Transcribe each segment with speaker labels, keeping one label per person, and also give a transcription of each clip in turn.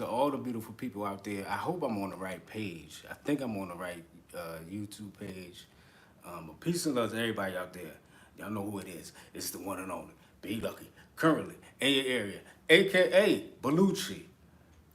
Speaker 1: to all the beautiful people out there. I hope I'm on the right page. I think I'm on the right YouTube page. Peace and love to everybody out there. Y'all know who it is. It's the one and only. Be Lucky. Currently in your area. AKA Belucci.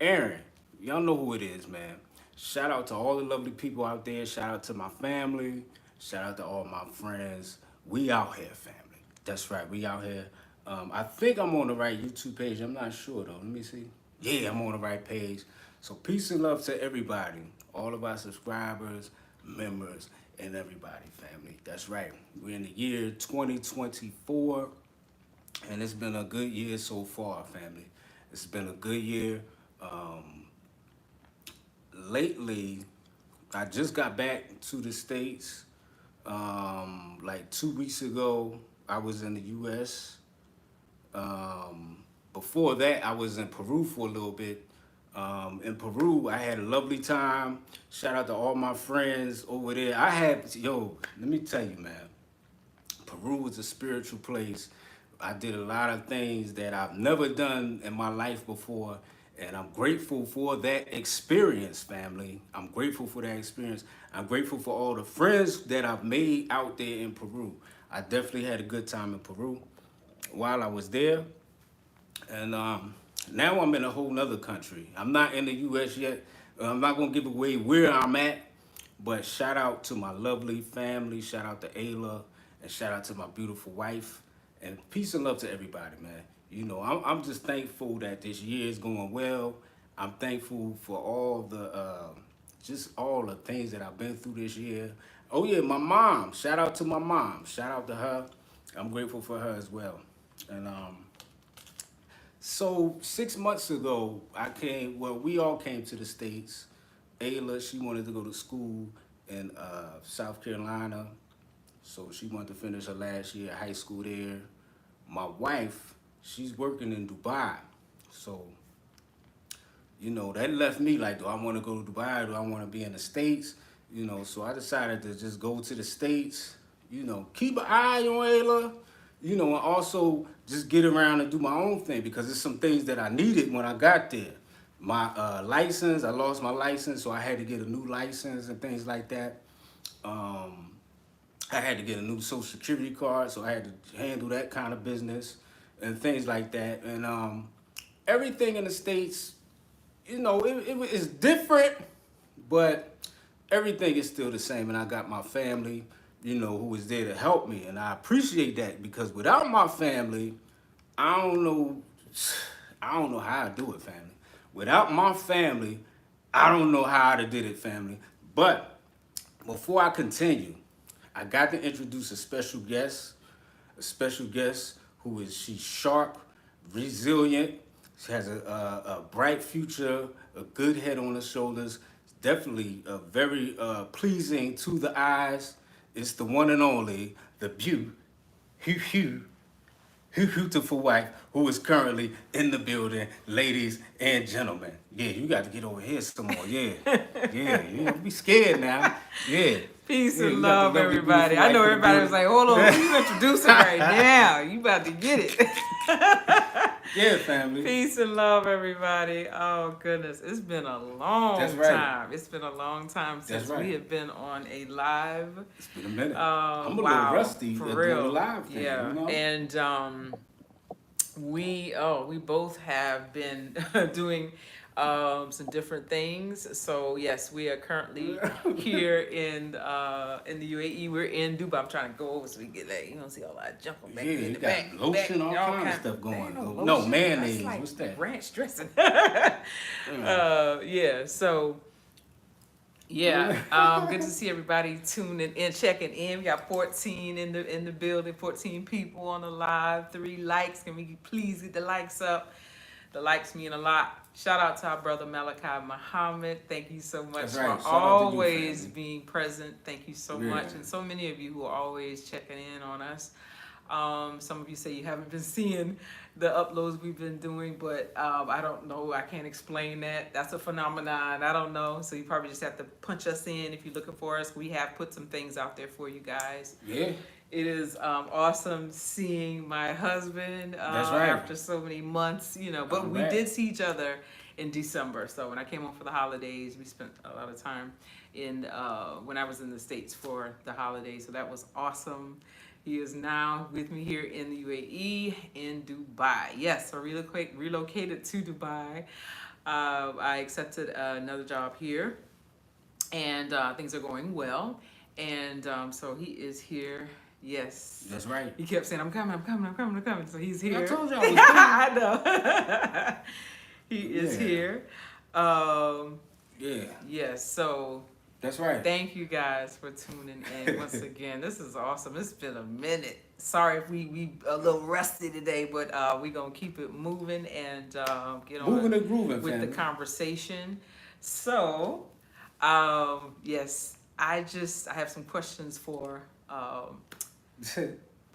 Speaker 1: Aaron. Y'all know who it is, man. Shout out to all the lovely people out there. Shout out to my family. Shout out to all my friends. We out here, family. That's right. We out here. I think I'm on the right YouTube page. I'm not sure, though. Let me see. Yeah, I'm on the right page. So peace and love to everybody. All of our subscribers, members, and everybody, family. That's right. We're in the year 2024, and it's been a good year so far, family. It's been a good year. Lately, I just got back to the States. Like 2 weeks ago, I was in the U.S. Before that, I was in Peru for a little bit. In Peru, I had a lovely time. Shout out to all my friends over there. Let me tell you, man. Peru is a spiritual place. I did a lot of things that I've never done in my life before, and I'm grateful for that experience, family. I'm grateful for that experience. I'm grateful for all the friends that I've made out there in Peru. I definitely had a good time in Peru while I was there. And now I'm in a whole nother country. I'm not in the U.S. yet. I'm not going to give away where I'm at, but shout out to my lovely family. Shout out to Ayla, and shout out to my beautiful wife. And peace and love to everybody, man. You know, I'm just thankful that this year is going well. I'm thankful for all the, just all the things that I've been through this year. Oh yeah, my mom. Shout out to my mom. Shout out to her. I'm grateful for her as well. And so 6 months ago, we all came to the States. Ayla, she wanted to go to school in South Carolina. So she wanted to finish her last year of high school there. My wife, she's working in Dubai. So, you know, that left me like, do I want to go to Dubai? Do I want to be in the States? You know, so I decided to just go to the States, you know, keep an eye on Ayla, you know, and also just get around and do my own thing because there's some things that I needed when I got there. My license, I lost my license, so I had to get a new license and things like that. I had to get a new social security card, so I had to handle that kind of business and things like that. And everything in the States, you know, it is different, but everything is still the same. And I got my family, you know, who is there to help me. And I appreciate that because without my family, I don't know how I do it, family. Without my family, I don't know how I did it, family. But before I continue, I got to introduce a special guest who is, she's sharp, resilient, she has a bright future, a good head on her shoulders, definitely very pleasing to the eyes. It's the one and only, the beautiful wife who is currently in the building, ladies and gentlemen. Yeah, you got to get over here some more. Yeah, you don't be scared now. Yeah.
Speaker 2: Peace
Speaker 1: Yeah,
Speaker 2: and
Speaker 1: you got
Speaker 2: love,
Speaker 1: the lovely,
Speaker 2: everybody.
Speaker 1: beautiful
Speaker 2: I know
Speaker 1: wife in the
Speaker 2: everybody was
Speaker 1: building.
Speaker 2: like, hold on, who you introducing right now? You about to get it.
Speaker 1: Yeah, family.
Speaker 2: Peace and love, everybody. Oh, goodness. It's been a long
Speaker 1: That's right.
Speaker 2: time. It's been a long time since
Speaker 1: That's right.
Speaker 2: we have been on a live.
Speaker 1: It's been a minute. I'm a little
Speaker 2: Wow,
Speaker 1: rusty
Speaker 2: for
Speaker 1: at
Speaker 2: real.
Speaker 1: doing the live thing,
Speaker 2: Yeah,
Speaker 1: you know?
Speaker 2: and we both have been doing some different things. So yes, we are currently here in the UAE. We're in Dubai. I'm trying to go over so we get that. You don't see all that jumping back
Speaker 1: Yeah,
Speaker 2: in
Speaker 1: you
Speaker 2: the
Speaker 1: got
Speaker 2: back.
Speaker 1: lotion, all
Speaker 2: all
Speaker 1: kind of stuff going
Speaker 2: There ain't
Speaker 1: on. No,
Speaker 2: lotion.
Speaker 1: mayonnaise.
Speaker 2: That's like
Speaker 1: What's that?
Speaker 2: ranch dressing. Yeah. So. Yeah, good to see everybody tuning in, checking in. We got 14 in the building, 14 people on the live, 3 likes. Can we please get the likes up? The likes mean a lot. Shout out to our brother Malachi Muhammad. Thank you so much
Speaker 1: That's right.
Speaker 2: for
Speaker 1: Shout out to you,
Speaker 2: always
Speaker 1: family.
Speaker 2: being present. Thank you so
Speaker 1: Yeah.
Speaker 2: much, and so many of you who are always checking in on us. Some of you say you haven't been seeing the uploads we've been doing, but I don't know. I can't explain that. That's a phenomenon. I don't know. So you probably just have to punch us in if you're looking for us. We have put some things out there for you guys.
Speaker 1: Yeah.
Speaker 2: It is awesome seeing my husband
Speaker 1: That's right.
Speaker 2: after so many months, you know. But
Speaker 1: I'm
Speaker 2: we
Speaker 1: back.
Speaker 2: did see each other in December. So when I came home for the holidays, we spent a lot of time in when I was in the States for the holidays. So that was awesome. He is now with me here in the UAE in Dubai. Yes, so relocated to Dubai. I accepted another job here, and things are going well. And so he is here. Yes.
Speaker 1: That's right.
Speaker 2: He kept saying, I'm coming, I'm coming, I'm coming, I'm coming. So he's here.
Speaker 1: I told you I was coming.
Speaker 2: I know. He is here.
Speaker 1: Yeah.
Speaker 2: Yes, so
Speaker 1: That's right.
Speaker 2: thank you guys for tuning in once again. This is awesome. It's been a minute. Sorry if we a little rusty today, but we're going to keep it moving and get on
Speaker 1: Moving and grooving,
Speaker 2: with
Speaker 1: family.
Speaker 2: the conversation. So, yes, I have some questions for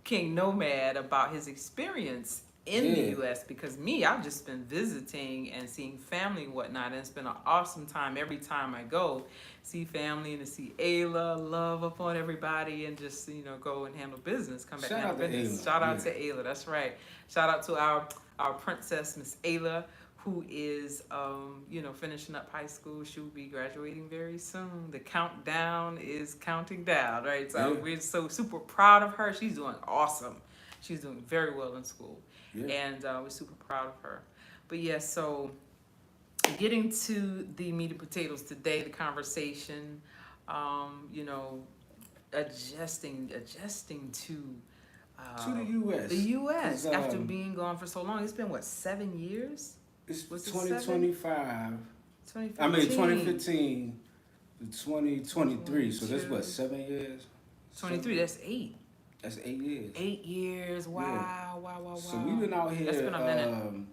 Speaker 2: King Nomad about his experience in the U.S. because I've just been visiting and seeing family and whatnot, and it's been an awesome time every time I go. See family and to see Ayla, love upon everybody, and just, go and handle business, come back and handle business. Shout out to Ayla, that's right. Shout out to our princess, Miss Ayla, who is, finishing up high school. She will be graduating very soon. The countdown is counting down, right? So we're so super proud of her. She's doing awesome. She's doing very well in school. Yeah. And we're super proud of her. But so getting to the meat and potatoes today, the conversation, adjusting to
Speaker 1: the U.S.
Speaker 2: The U.S. After being gone for so long. It's been, 7 years?
Speaker 1: It's 2025.
Speaker 2: 2015.
Speaker 1: I mean, 2015 to 2023. So that's 7 years?
Speaker 2: 23, that's 8.
Speaker 1: That's 8 years.
Speaker 2: 8 years. Wow, wow.
Speaker 1: So we've been out here
Speaker 2: that's been a minute.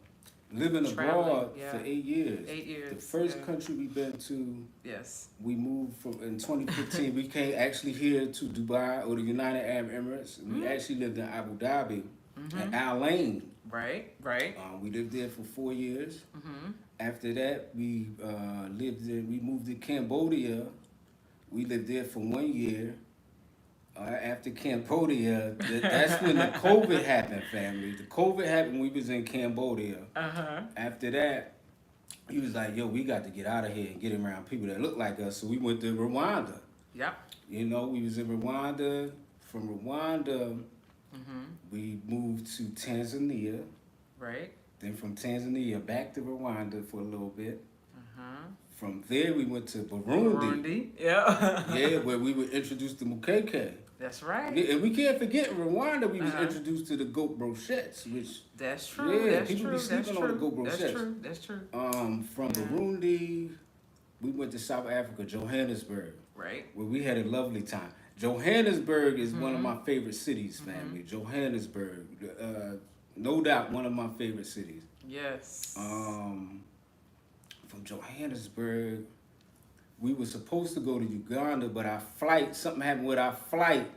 Speaker 1: Living abroad for 8 years.
Speaker 2: 8 years.
Speaker 1: The first country we've been to,
Speaker 2: yes,
Speaker 1: we moved from in 2015. We came actually here to Dubai or the United Arab Emirates. We actually lived in Abu Dhabi and Al Ain.
Speaker 2: Right.
Speaker 1: We lived there for 4 years. After that, we we moved to Cambodia. We lived there for 1 year. After Cambodia, that's when the COVID happened, family. The COVID happened when we was in Cambodia. After that, he was like, yo, we got to get out of here and get around people that look like us. So we went to Rwanda.
Speaker 2: Yep.
Speaker 1: We was in Rwanda. From Rwanda, we moved to Tanzania.
Speaker 2: Right.
Speaker 1: Then from Tanzania back to Rwanda for a little bit. From there, we went to Burundi.
Speaker 2: Yeah.
Speaker 1: Where we were introduced to mukeke.
Speaker 2: That's right.
Speaker 1: Yeah, and we can't forget in Rwanda, we was introduced to the goat brochettes, which...
Speaker 2: That's true. That's
Speaker 1: people
Speaker 2: true.
Speaker 1: be sleeping on the goat brochettes.
Speaker 2: That's true.
Speaker 1: From Burundi, we went to South Africa, Johannesburg.
Speaker 2: Right.
Speaker 1: Where we had a lovely time. Johannesburg is one of my favorite cities, family. Johannesburg, no doubt one of my favorite cities.
Speaker 2: Yes.
Speaker 1: From Johannesburg, we were supposed to go to Uganda, but something happened with our flight,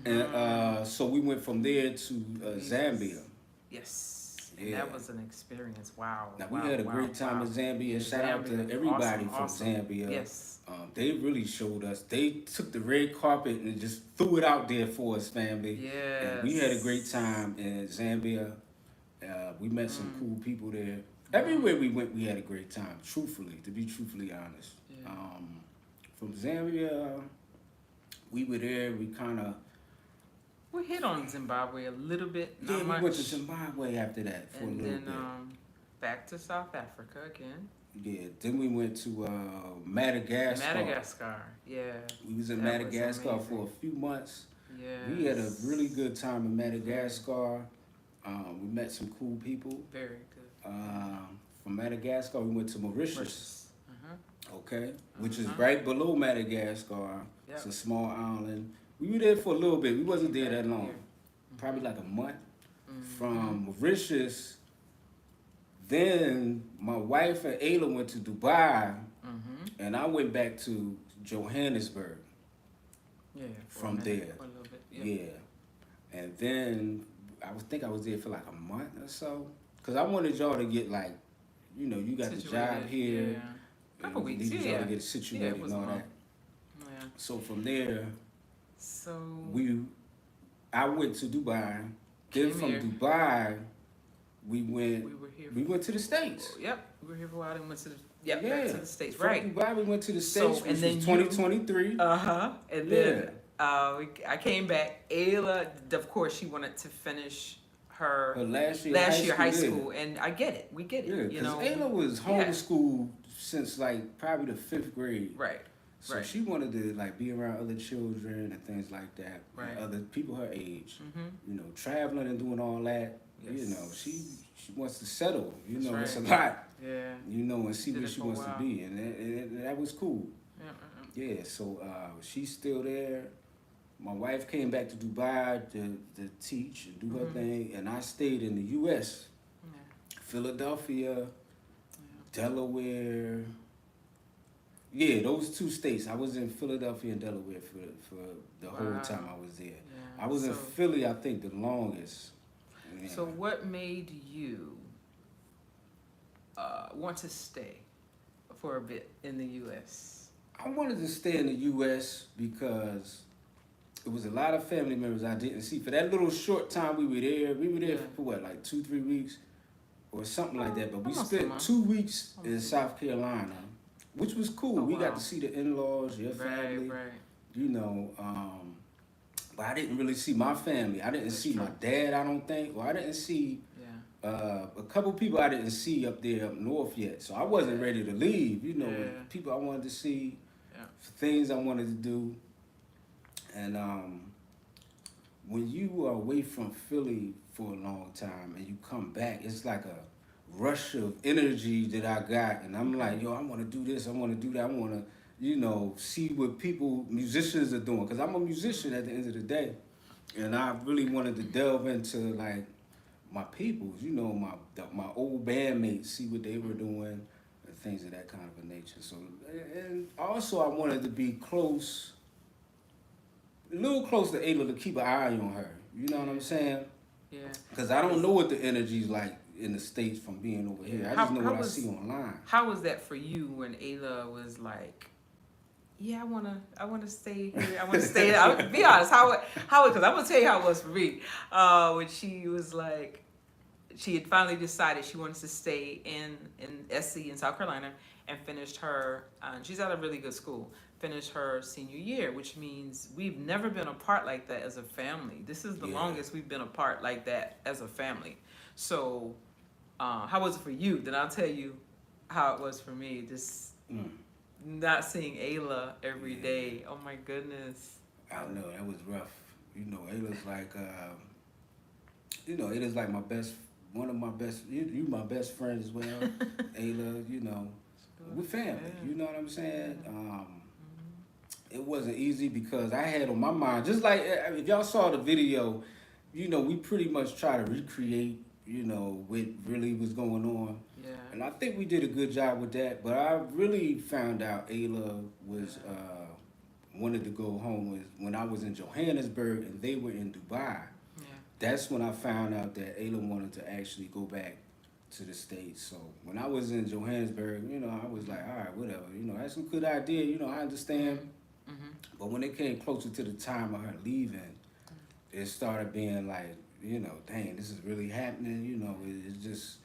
Speaker 1: and so we went from there to Zambia.
Speaker 2: Yes, and that was an experience. Wow.
Speaker 1: Now we had a great time in Zambia. Shout out to everybody from Zambia.
Speaker 2: Yes.
Speaker 1: They really showed us. They took the red carpet and just threw it out there for us, family.
Speaker 2: Yes.
Speaker 1: And we had a great time in Zambia. We met some cool people there. Everywhere we went, we had a great time. Truthfully, to be truthfully honest. Yeah. From Zambia, we were there.
Speaker 2: We hit on Zimbabwe a little bit. Not
Speaker 1: we
Speaker 2: much.
Speaker 1: went to Zimbabwe after that for a little bit.
Speaker 2: And then back to South Africa again.
Speaker 1: Yeah. Then we went to Madagascar.
Speaker 2: Yeah.
Speaker 1: We was in Madagascar for a few months. Yeah. We had a really good time in Madagascar. We met some cool people.
Speaker 2: Very good.
Speaker 1: From Madagascar, we went to Mauritius. Okay, which is right below Madagascar. Yep. It's a small island. We were there for a little bit. We wasn't there that long. Probably like a month. From Mauritius, then my wife and Ayla went to Dubai, and I went back to Johannesburg. Yeah. From there. For a little bit. Yeah. And then I think I was there for like a month or so, cause I wanted y'all to get like, you got the job here.
Speaker 2: Yeah. Couple weeks,
Speaker 1: y'all to get situated and all that. Yeah. So from there, I went to Dubai. Then from Dubai, we went to the States.
Speaker 2: Yep. We were here for a while and went to the back to the States.
Speaker 1: From
Speaker 2: Right.
Speaker 1: Dubai, we went to the States,
Speaker 2: So,
Speaker 1: which
Speaker 2: and then
Speaker 1: was 2023.
Speaker 2: And then I came back. Ayla, of course, she wanted to finish her
Speaker 1: last year
Speaker 2: high school, and I get it. We get it.
Speaker 1: Yeah, because Ayla was homeschooled since like probably the 5th grade.
Speaker 2: Right.
Speaker 1: So she wanted to like be around other children and things like that,
Speaker 2: right.
Speaker 1: Other people her age. You know, traveling and doing all that.
Speaker 2: Yes.
Speaker 1: You know, she wants to settle. You know,
Speaker 2: right.
Speaker 1: it's a lot.
Speaker 2: Yeah.
Speaker 1: You know, and see where she wants to be, and that was cool.
Speaker 2: Yeah.
Speaker 1: So she's still there. My wife came back to Dubai to teach and do her thing, and I stayed in the U.S. Philadelphia, Delaware. Yeah, those 2 states. I was in Philadelphia and Delaware for the whole time I was there.
Speaker 2: Yeah.
Speaker 1: I was in Philly, I think, the longest. Yeah.
Speaker 2: So what made you want to stay for a bit in the U.S.?
Speaker 1: I wanted to stay in the U.S. because it was a lot of family members I didn't see. For that little short time we were there for what, like 2-3 weeks or something like that. But we spent 2 weeks in South Carolina, which was cool. We got to see the in-laws, your family, you know. But I didn't really see my family. I didn't see my dad, I don't think. Or I didn't see a couple people I didn't see up there up north yet. So I wasn't ready to leave, you know. People I wanted to see, things I wanted to do. And when you are away from Philly for a long time and you come back, it's like a rush of energy that I got. And I'm like, yo, I want to do this, I want to do that, I want to, you know, see what musicians are doing. Because I'm a musician at the end of the day. And I really wanted to delve into, like, my peoples, you know, my old bandmates, see what they were doing and things of that kind of a nature. So, and also I wanted to be close, a little close to Ayla to keep an eye on her. You know what I'm saying? Yeah. Because I don't know what the energy's like in the States from being over here. I just know what I see online.
Speaker 2: How was that for you when Ayla was like, yeah, I wanna stay here. I wanna stay. I'll be honest. How because I'm gonna tell you how it was for me. When she was like, she had finally decided she wanted to stay in SC in South Carolina and finished her. She's at a really good school. Finished her senior year, which means we've never been apart like that as a family. This is the longest we've been apart like that as a family. So, how was it for you? Then I'll tell you how it was for me. Just. Not seeing Ayla every day. Oh my goodness.
Speaker 1: I know, that was rough. You know, Ayla's like, Ayla's like one of my best, you my best friend as well. Ayla, you know, we're family, you know what I'm saying? It wasn't easy because I had on my mind, just like, if y'all saw the video, you know, we pretty much try to recreate, you know, what really was going on. Yeah. And I think we did a good job with that, but I really found out Ayla was wanted to go home when I was in Johannesburg and they were in Dubai. Yeah. That's when I found out that Ayla wanted to actually go back to the States. So when I was in Johannesburg, you know, I was like, all right, whatever. You know, that's a good idea. You know, I understand. But when it came closer to the time of her leaving, it started being like, you know, dang, this is really happening. You know, it's just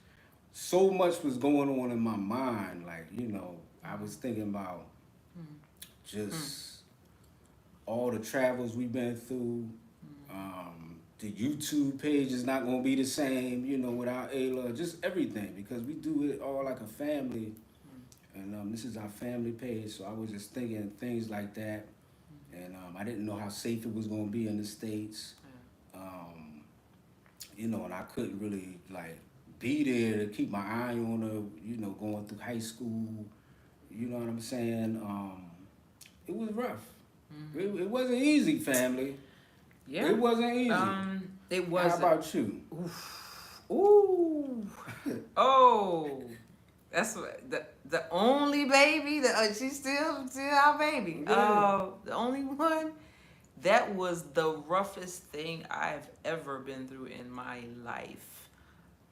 Speaker 1: so much was going on in my mind. Like, you know, I was thinking about just all the travels we've been through. The YouTube page is not going to be the same, you know, without Ayla. Just everything, because we do it all like a family. And this is our family page, so I was just thinking things like that. And I didn't know how safe it was going to be in the States. You know, and I couldn't really, like, be there to keep my eye on her, you know, going through high school. You know what I'm saying? It was rough. It wasn't easy, family. Yeah. It wasn't easy.
Speaker 2: It wasn't.
Speaker 1: How about you?
Speaker 2: Ooh. Oh. That's the only baby that she's still our baby. Yeah. The only one. That was the roughest thing I've ever been through in my life.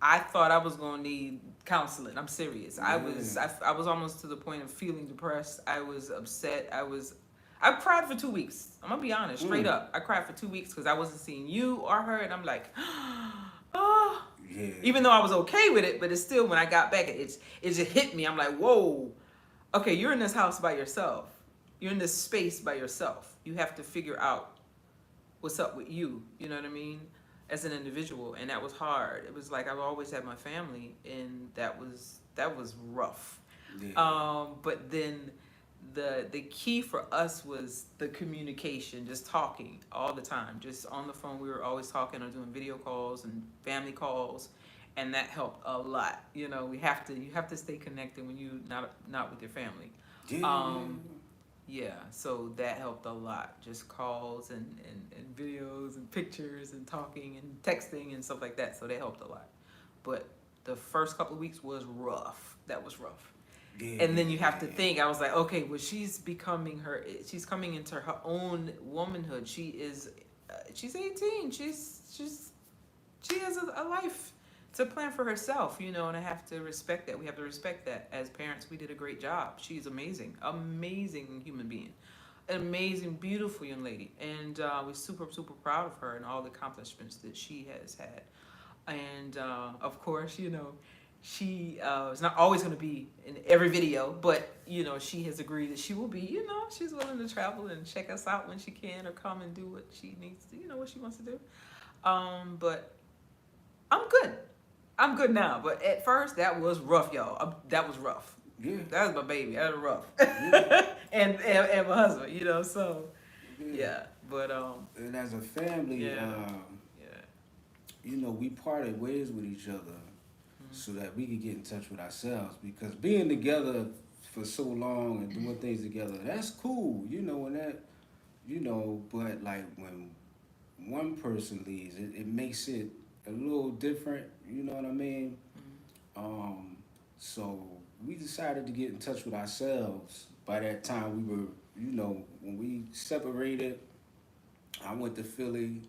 Speaker 2: I thought I was gonna need counseling. I'm serious. Yeah. I was almost to the point of feeling depressed. I was upset. I cried for 2 weeks. I'm gonna be honest, straight up. I cried for 2 weeks because I wasn't seeing you or her, and I'm like, oh.
Speaker 1: Yeah.
Speaker 2: Even though I was okay with it, but it's still, when I got back, it just hit me. I'm like, whoa, okay, you're in this house by yourself. You're in this space by yourself. You have to figure out what's up with you. You know what I mean? As an individual, and that was hard. It was like I've always had my family, and that was rough.
Speaker 1: Yeah.
Speaker 2: But then the key for us was the communication, just talking all the time, just on the phone. We were always talking or doing video calls and family calls, and that helped a lot. You know, you have to stay connected when you not with your family.
Speaker 1: Yeah.
Speaker 2: Yeah, so that helped a lot. Just calls and videos and pictures and talking and texting and stuff like that. So that helped a lot. But the first couple of weeks was rough. That was rough.
Speaker 1: Yeah.
Speaker 2: And then you have to think, I was like, okay, well, she's coming into her own womanhood. She's 18. She has a life to plan for herself, you know, and I have to respect that. We have to respect that. As parents, we did a great job. She's amazing human being, an amazing, beautiful young lady. And we're super, super proud of her and all the accomplishments that she has had. And of course, you know, she is not always going to be in every video, but, you know, she has agreed that she will be, you know, she's willing to travel and check us out when she can, or come and do what she needs to, you know, what she wants to do. But I'm good. I'm good now. But at first, that was rough, y'all. That was rough.
Speaker 1: Yeah.
Speaker 2: That was my baby. That was rough.
Speaker 1: Yeah.
Speaker 2: and my husband, you know, so, yeah. But,
Speaker 1: and as a family,
Speaker 2: yeah.
Speaker 1: you know, we parted ways with each other so that we could get in touch with ourselves, because being together for so long and doing things together, that's cool, you know, and that, you know, but like when one person leaves, it makes it a little different, you know what I mean? So we decided to get in touch with ourselves. By that time, we were, you know, when we separated, I went to Philly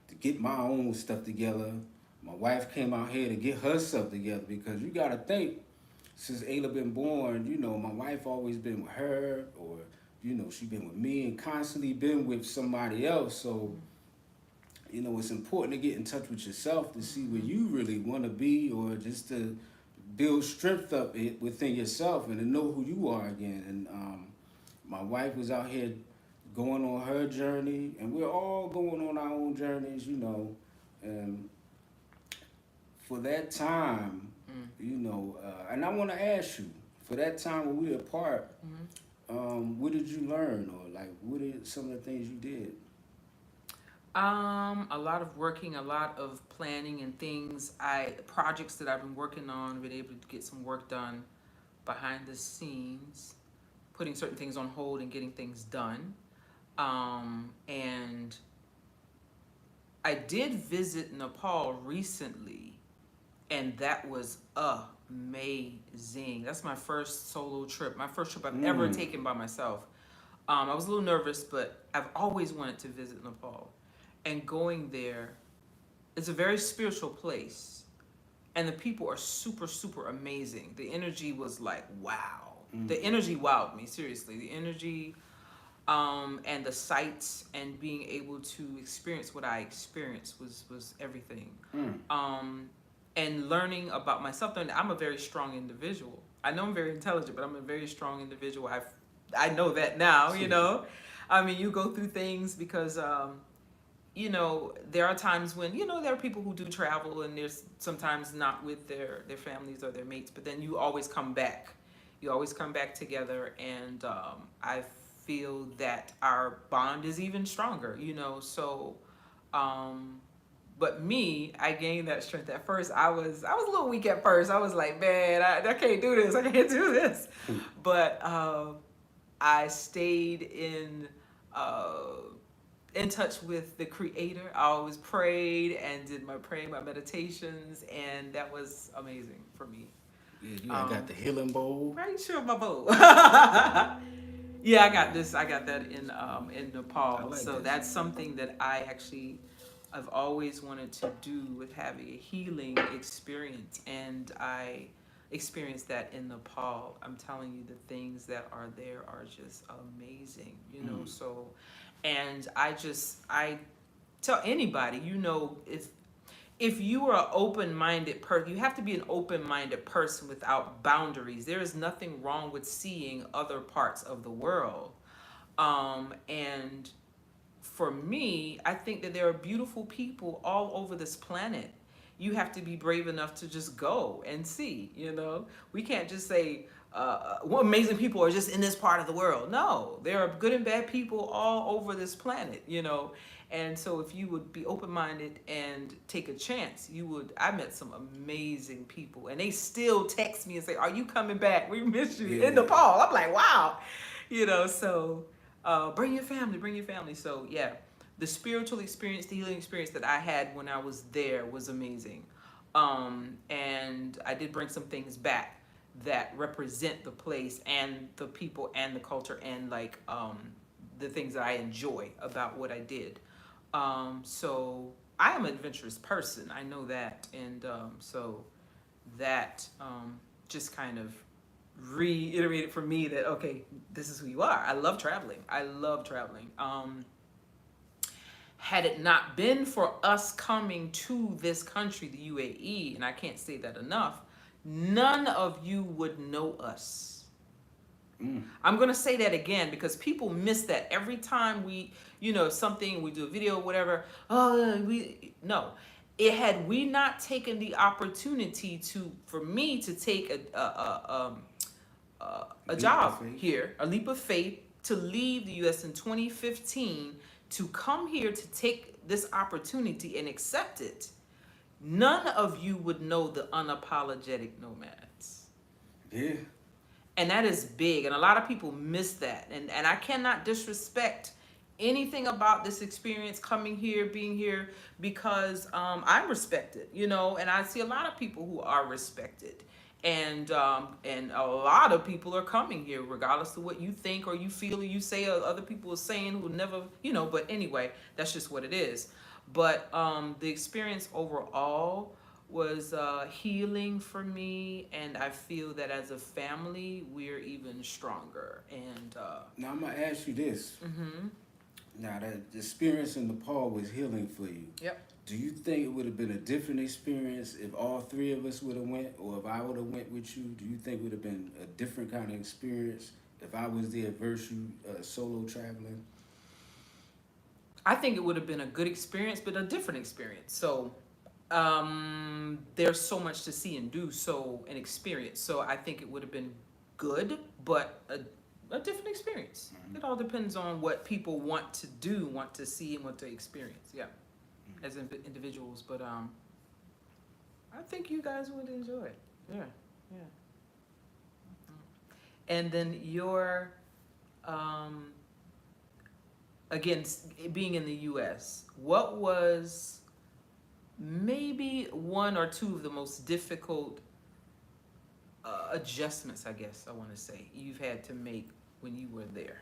Speaker 1: to get my own stuff together. My wife came out here to get her stuff together, because you gotta think, since Ayla been born, you know, my wife always been with her, or, you know, she been with me and constantly been with somebody else. So, you know, it's important to get in touch with yourself to see where you really want to be, or just to build strength up within yourself and to know who you are again. And my wife was out here going on her journey, and we're all going on our own journeys, you know. And for that time, you know, and I want to ask you, for that time when we were apart, what did you learn, or like what are some of the things you did?
Speaker 2: A lot of working, a lot of planning and things. Projects that I've been working on, been able to get some work done behind the scenes, putting certain things on hold and getting things done. And I did visit Nepal recently, and that was amazing. That's my first solo trip, my first trip I've ever taken by myself. I was a little nervous, but I've always wanted to visit Nepal. And going there, it's a very spiritual place. And the people are super, super amazing. The energy was like, wow. The energy wowed me, seriously. The energy and the sights and being able to experience what I experienced was everything. And learning about myself. I'm a very strong individual. I know I'm very intelligent, but I'm a very strong individual. I know that now, you know. I mean, you go through things because... you know, there are times when, you know, there are people who do travel and there's sometimes not with their families or their mates, but then you always come back. You always come back together, and I feel that our bond is even stronger, you know, so, but me, I gained that strength. At first, I was a little weak at first. I was like, man, I can't do this. I can't do this. But I stayed in touch with the Creator. I always prayed and did my meditations, and that was amazing for me.
Speaker 1: Yeah, you got the healing bowl.
Speaker 2: Right, sure, my bowl. Yeah, I got that in Nepal.
Speaker 1: Like
Speaker 2: so
Speaker 1: that.
Speaker 2: That's something that I've always wanted to do, with having a healing experience, and I experienced that in Nepal. I'm telling you, the things that are there are just amazing, you know. So, and I tell anybody, you know, if you are an open-minded person, you have to be an open-minded person without boundaries. There is nothing wrong with seeing other parts of the world. And for me, I think that there are beautiful people all over this planet. You have to be brave enough to just go and see, you know? We can't just say, what amazing people are just in this part of the world. No, there are good and bad people all over this planet, you know? And so if you would be open-minded and take a chance, you would. I met some amazing people, and they still text me and say, are you coming back? We miss you in Nepal. I'm like, wow, you know, so bring your family, bring your family. So yeah, the spiritual experience, the healing experience that I had when I was there was amazing. And I did bring some things back that represent the place and the people and the culture and like the things that I enjoy about what I did. So I am an adventurous person. I know that, and so that just kind of reiterated for me that okay, this is who you are. I love traveling. I love traveling. Had it not been for us coming to this country, the UAE, and I can't say that enough, none of you would know us. I'm gonna say that again because people miss that every time we, you know, something we do a video, whatever. Oh, we no. It had we not taken the opportunity to, for me to take a job here, a leap of faith, to leave the U.S. in 2015, to come here to take this opportunity and accept it. None of you would know the unapologetic nomads.
Speaker 1: Yeah.
Speaker 2: And that is big, and a lot of people miss that. And I cannot disrespect anything about this experience coming here, being here, because I'm respected, you know, and I see a lot of people who are respected. And a lot of people are coming here, regardless of what you think or you feel or you say or other people are saying who never, you know, but anyway, that's just what it is. But the experience overall was healing for me, and I feel that as a family we're even stronger. And
Speaker 1: Now I'm gonna ask you this. Now that the experience in Nepal was healing for you.
Speaker 2: Yep.
Speaker 1: Do you think it would have been a different experience if all three of us would have went, or if I would have went with you? Do you think it would have been a different kind of experience if I was there versus you solo traveling?
Speaker 2: I think it would have been a good experience, but a different experience. So there's so much to see and do, so an experience. So I think it would have been good, but a different experience. It all depends on what people want to do, want to see, and want to experience. Yeah, as individuals. But I think you guys would enjoy it. Yeah, yeah. And then your again, being in the U.S., what was maybe one or two of the most difficult adjustments, I guess I want to say, you've had to make when you were there?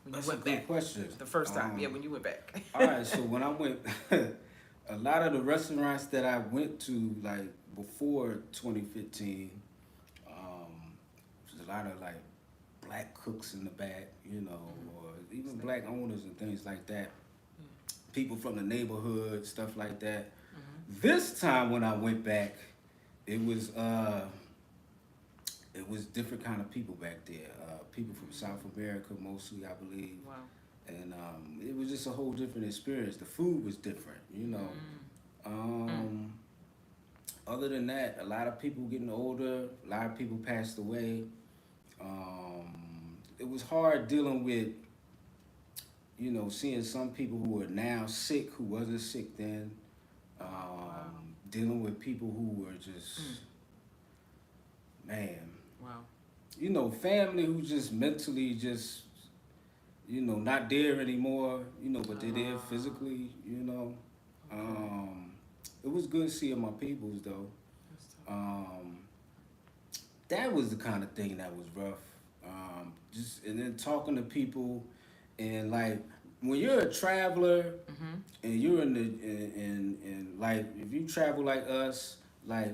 Speaker 2: When
Speaker 1: That's
Speaker 2: you went
Speaker 1: a good
Speaker 2: back
Speaker 1: question.
Speaker 2: the first time, yeah, when you went back.
Speaker 1: All right, so when I went, a lot of the restaurants that I went to, like before 2015, there's a lot of like black cooks in the back, you know, or even black owners and things like that. People from the neighborhood, stuff like that. This time when I went back, it was different kind of people back there. People from South America mostly, I believe.
Speaker 2: Wow.
Speaker 1: And it was just a whole different experience. The food was different, you know. Other than that, a lot of people getting older. A lot of people passed away. It was hard dealing with, you know, seeing some people who are now sick who wasn't sick then. Dealing with people who were just, man.
Speaker 2: Wow.
Speaker 1: You know, family who just mentally just, you know, not there anymore, you know, but they're there physically, you know. It was good seeing my peoples, though. That was the kind of thing that was rough. And then talking to people, and like, when you're a traveler, and you're in the, like, if you travel like us, like,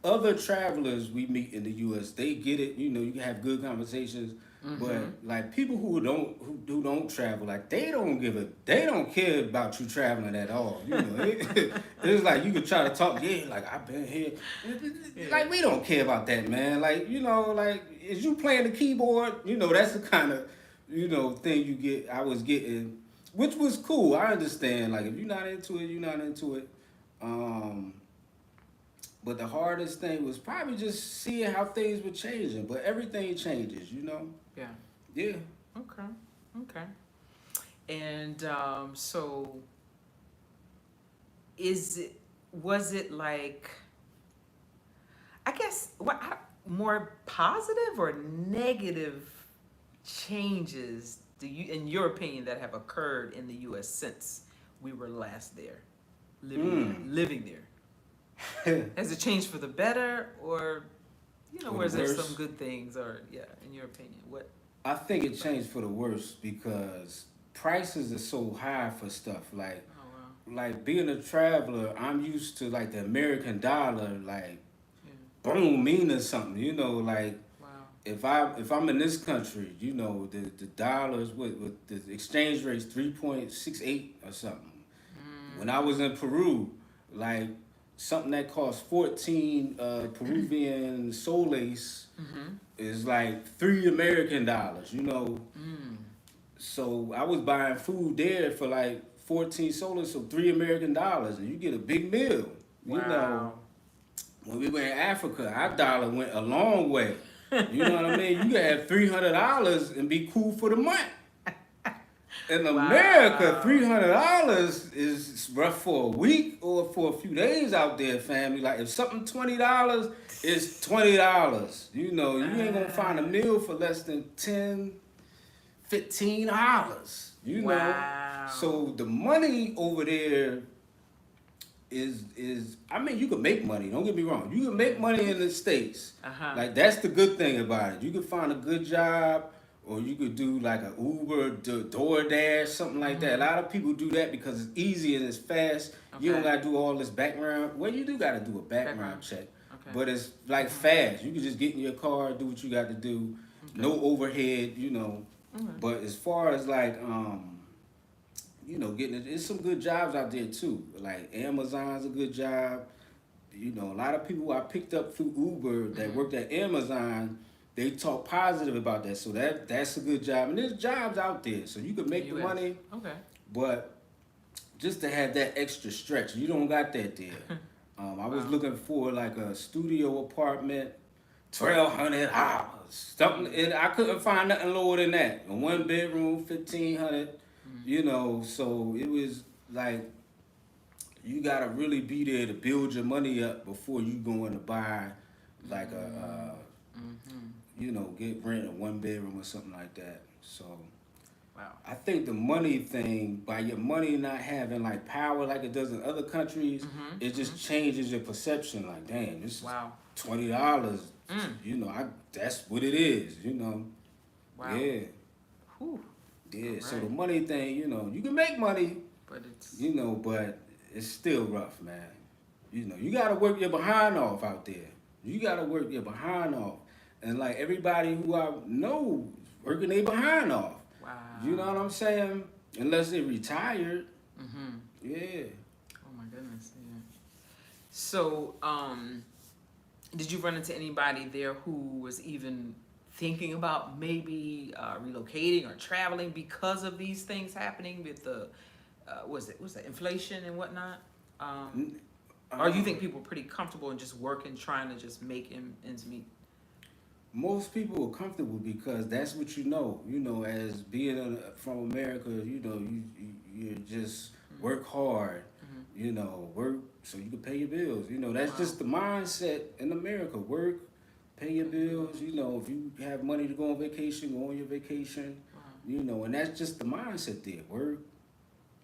Speaker 1: other travelers we meet in the U.S., they get it, you know, you can have good conversations. But like people who don't travel, like they don't care about you traveling at all. You know, it's like you could try to talk, yeah, like I've been here. Like we don't care about that, man. Like you know, like is you playing the keyboard? You know, that's the kind of thing you get. I was getting, which was cool. I understand. Like if you're not into it, you're not into it. But the hardest thing was probably just seeing how things were changing. But everything changes, you know?
Speaker 2: Yeah.
Speaker 1: Yeah.
Speaker 2: Okay. Okay. And so was it like, I guess, more positive or negative changes do you, in your opinion, that have occurred in the U.S. since we were last there, living there? Has it changed for the better, or or is there some good things, or in your opinion, what?
Speaker 1: I think it changed for the worse because prices are so high for stuff. Like, like being a traveler, I'm used to like the American dollar, like boom, meaning something. You know, like if I'm in this country, you know, the dollars with the exchange rate's 3.68 or something. When I was in Peru, like something that cost 14 Peruvian soles is like $3 American, you know. So I was buying food there for like 14 soles, so $3 American, and you get a big meal. You know, when we were in Africa, our dollar went a long way. You know what I mean? You could have $300 and be cool for the month. In America, $300 is rough for a week or for a few days out there, family. Like if something $20 is $20. You know, you ain't gonna find a meal for less than $10, $15. You know, so the money over there is I mean, you can make money. Don't get me wrong. You can make money in the States. Like that's the good thing about it. You can find a good job. Or you could do like an Uber, DoorDash, something like that. A lot of people do that because it's easy and it's fast. You don't gotta do all this background. Well, you do gotta do a background check, but it's like fast. You can just get in your car, do what you got to do. No overhead, you know. But as far as like, you know, there's some good jobs out there too. Like Amazon's a good job. You know, a lot of people I picked up through Uber that worked at Amazon. They talk positive about that, so that's a good job. And there's jobs out there, so you can make the money. But just to have that extra stretch, you don't got that there. I was looking for like a studio apartment, $1,200, something, and I couldn't find nothing lower than that. A 1 bedroom, $1,500. You know, so it was like you gotta really be there to build your money up before you going to buy like a. You know, get rent a 1 bedroom or something like that. So, I think the money thing, by your money not having like power like it does in other countries, it just changes your perception. Like, damn, this is $20. You know, that's what it is. You know. Yeah. Yeah. Right. So the money thing, you know, you can make money, but it's but it's still rough, man. You know, you gotta work your behind off out there. You gotta work your behind off. And like everybody who I know working their behind off. You know what I'm saying? Unless they retired. Yeah.
Speaker 2: Oh my goodness. Yeah. So, did you run into anybody there who was even thinking about maybe relocating or traveling because of these things happening with the was it inflation and whatnot? Or you think people are pretty comfortable and just working, trying to just make ends meet?
Speaker 1: Most people are comfortable because that's what you know. You know, as being from America, you know, you just work hard. You know, work so you can pay your bills. You know, that's just the mindset in America. Work, pay your bills. You know, if you have money to go on vacation, go on your vacation. You know, and that's just the mindset there. Work,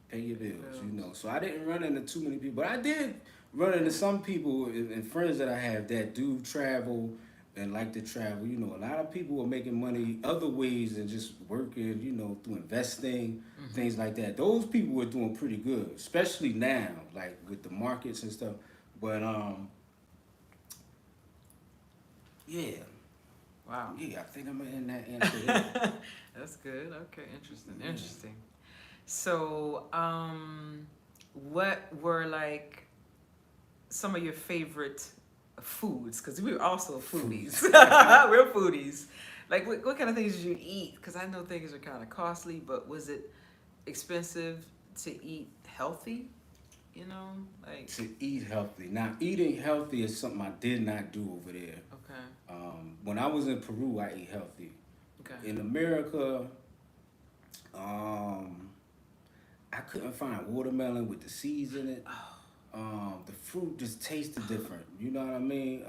Speaker 1: pay your bills. You know, so I didn't run into too many people, but I did run into some people and friends that I have that do travel and like to travel. You know, a lot of people are making money other ways than just working, you know, through investing, things like that. Those people are doing pretty good, especially now, like with the markets and stuff. But, yeah.
Speaker 2: Wow.
Speaker 1: Yeah, I think I'm in that answer there.
Speaker 2: That's good. Okay, interesting.
Speaker 1: Yeah.
Speaker 2: Interesting. So, what were like some of your favorite foods? Because we're also foodies. We're foodies. Like, what kind of things did you eat? Because I know things are kind of costly, but was it expensive to eat healthy? You know, like.
Speaker 1: To eat healthy. Now, eating healthy is something I did not do over there.
Speaker 2: Okay.
Speaker 1: When I was in Peru, I ate healthy.
Speaker 2: Okay.
Speaker 1: In America, I couldn't find watermelon with the seeds in it. The fruit just tasted different. You know what I mean?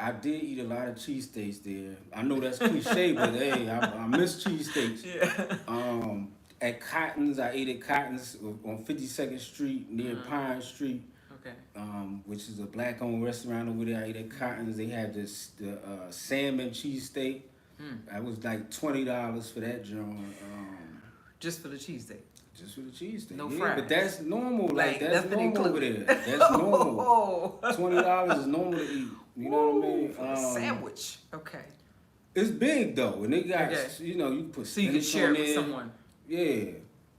Speaker 1: I did eat a lot of cheesesteaks there. I know that's cliche, but hey, I miss cheesesteaks.
Speaker 2: Yeah.
Speaker 1: At Cotton's, I ate at Cotton's on 52nd Street near Pine Street,
Speaker 2: Okay.
Speaker 1: which is a black-owned restaurant over there. I ate at Cotton's. They had the salmon cheesesteak. That was like $20 for that joint.
Speaker 2: Just for the cheesesteak.
Speaker 1: Just for the cheesesteak.
Speaker 2: No
Speaker 1: yeah,
Speaker 2: fries.
Speaker 1: but that's normal. Like that's
Speaker 2: nothing
Speaker 1: normal over
Speaker 2: included.
Speaker 1: there. That's normal.
Speaker 2: Oh.
Speaker 1: $20 is normal to eat. You know what I mean?
Speaker 2: For a sandwich. Okay.
Speaker 1: It's big though, and they got
Speaker 2: Okay.
Speaker 1: you know you can put
Speaker 2: So you can
Speaker 1: spinach
Speaker 2: share
Speaker 1: on
Speaker 2: it with
Speaker 1: there.
Speaker 2: someone.
Speaker 1: Yeah.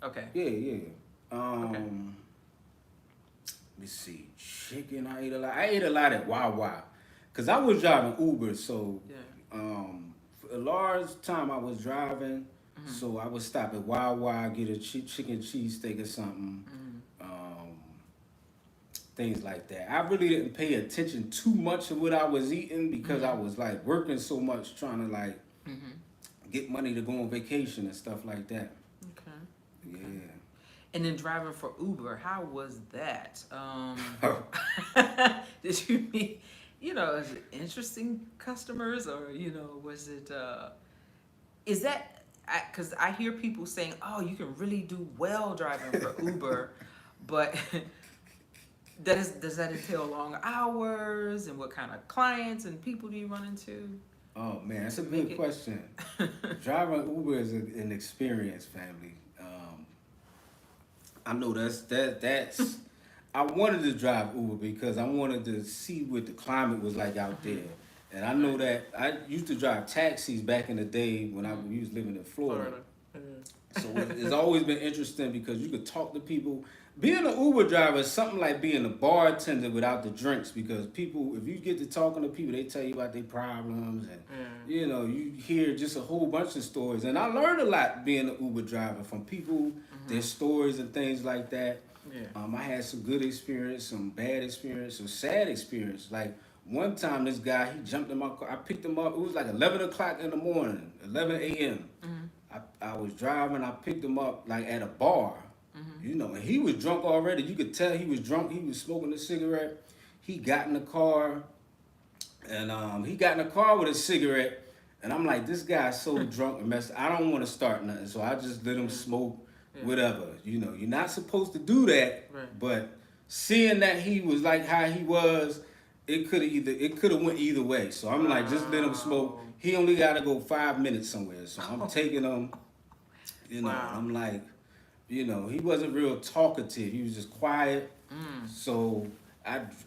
Speaker 2: Okay.
Speaker 1: Yeah.
Speaker 2: Okay.
Speaker 1: Let me see. Chicken. I ate a lot. I ate a lot at Wawa, cause I was driving Uber, so
Speaker 2: Yeah.
Speaker 1: for a large time I was driving, so I would stop at Wawa, get a chicken cheesesteak or something. Things like that. I really didn't pay attention too much of what I was eating because I was like working so much trying to like get money to go on vacation and stuff like that.
Speaker 2: Okay.
Speaker 1: Yeah.
Speaker 2: And then driving for Uber, how was that? Did you meet, is it interesting customers, or was it? Is that? Because I hear people saying, "Oh, you can really do well driving for Uber," but does that entail long hours, and what kind of clients and people do you run into?
Speaker 1: Oh man, that's a good question. Driving Uber is an experience, family. I know that's. I wanted to drive Uber because I wanted to see what the climate was like out there, and I know that I used to drive taxis back in the day when I was living in Florida. So it's always been interesting because you could talk to people. Being an Uber driver is something like being a bartender without the drinks, because people, if you get to talking to people, they tell you about their problems, and you hear just a whole bunch of stories. And I learned a lot being an Uber driver from people, their stories and things like that.
Speaker 2: Yeah.
Speaker 1: I had some good experience, some bad experience, some sad experience. Like one time, this guy, he jumped in my car. I picked him up. It was like 11 o'clock in the morning, 11 a.m. I was driving. I picked him up like at a bar. And he was drunk already. You could tell he was drunk. He was smoking a cigarette. He got in the car, and he got in the car with a cigarette. And I'm like, this guy's so drunk and messed. I don't want to start nothing, so I just let him smoke whatever. You're not supposed to do that.
Speaker 2: Right.
Speaker 1: But seeing that he was like how he was, it could have went either way. So I'm like, just let him smoke. He only got to go 5 minutes somewhere, so I'm taking him.
Speaker 2: Wow.
Speaker 1: I'm like. He wasn't real talkative. He was just quiet. So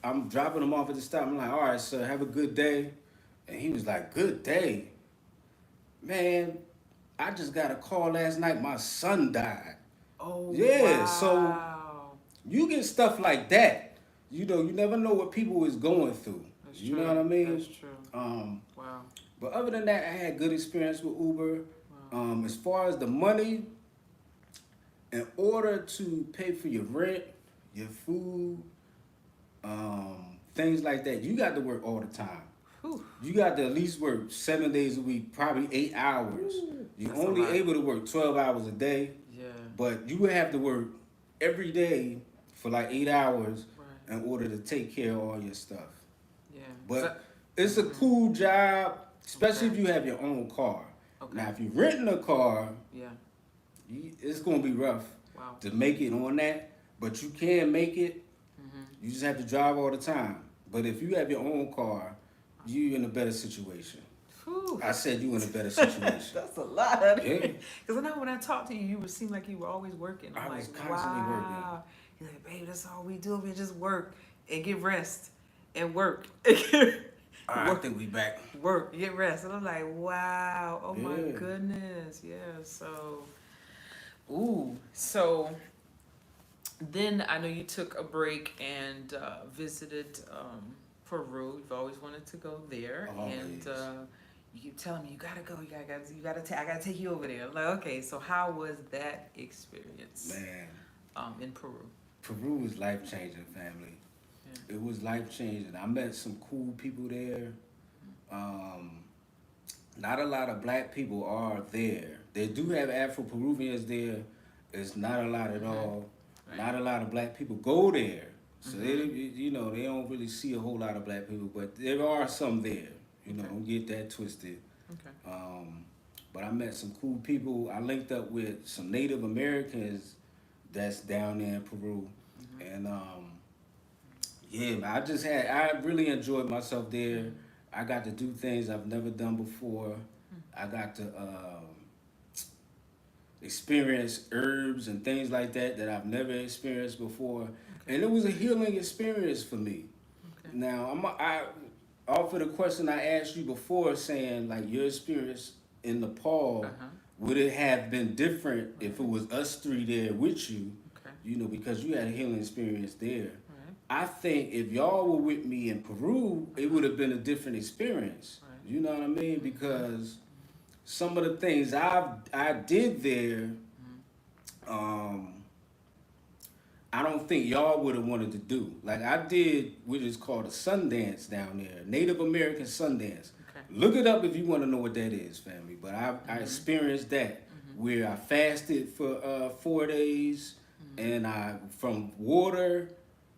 Speaker 1: I'm dropping him off at the stop. I'm like, all right, sir, have a good day. And he was like, good day? Man, I just got a call last night. My son died.
Speaker 2: Oh,
Speaker 1: yeah,
Speaker 2: wow.
Speaker 1: So you get stuff like that. You never know what people is going through.
Speaker 2: That's
Speaker 1: you
Speaker 2: true.
Speaker 1: know what I mean?
Speaker 2: That's true. Wow.
Speaker 1: But other than that, I had good experience with Uber. Wow. As far as the money, in order to pay for your rent, your food, things like that, you got to work all the time. Whew. You got to at least work 7 days a week, probably 8 hours. Ooh, you're only able to work 12 hours a day. Yeah. But you would have to work every day for like 8 hours in order to take care of all your stuff. Yeah. But it's a cool job, especially if you have your own car. Okay. Now, if you're renting a car, it's going to be rough to make it on that, but you can make it. You just have to drive all the time. But if you have your own car, you're in a better situation. Whew. I said you in a better situation.
Speaker 2: That's a lot. Because I know when I talked to you, you would seem like you were always working.
Speaker 1: I was constantly working.
Speaker 2: You're like, babe, that's all we do. We just work and get rest and work.
Speaker 1: All right, I think we back.
Speaker 2: Work, get rest. And I'm like, wow, oh my
Speaker 1: Yeah.
Speaker 2: goodness. Yeah, so, ooh. So then I know you took a break and visited Peru. You've always wanted to go there.
Speaker 1: Always.
Speaker 2: And you keep telling me, you gotta go, I gotta take you over there. I'm like, okay, so how was that experience
Speaker 1: Man,
Speaker 2: in Peru?
Speaker 1: Peru was life changing, family. It was life changing. I met some cool people there. Not a lot of black people are there. They do have Afro Peruvians there. It's not a lot at all.
Speaker 2: Right.
Speaker 1: Not a lot of black people go there. So they, you know, they don't really see a whole lot of black people, but there are some there. You know, don't get that twisted.
Speaker 2: Okay.
Speaker 1: But I met some cool people. I linked up with some Native Americans that's down there in Peru, and yeah, man, I really enjoyed myself there. I got to do things I've never done before. I got to experience herbs and things like that I've never experienced before, and it was a healing experience for me.
Speaker 2: Okay.
Speaker 1: Now, I offer the question I asked you before, saying like your experience in Nepal, would it have been different if it was us three there with you?
Speaker 2: Okay.
Speaker 1: You know, because you had a healing experience there.
Speaker 2: Right.
Speaker 1: I think if y'all were with me in Peru, it would have been a different experience.
Speaker 2: Right.
Speaker 1: You know what I mean? Because some of the things I did there, I don't think y'all would have wanted to do. Like I did what is called a Sundance down there, Native American Sundance.
Speaker 2: Okay.
Speaker 1: Look it up if you want to know what that is, family. But I experienced that where I fasted for 4 days and I from water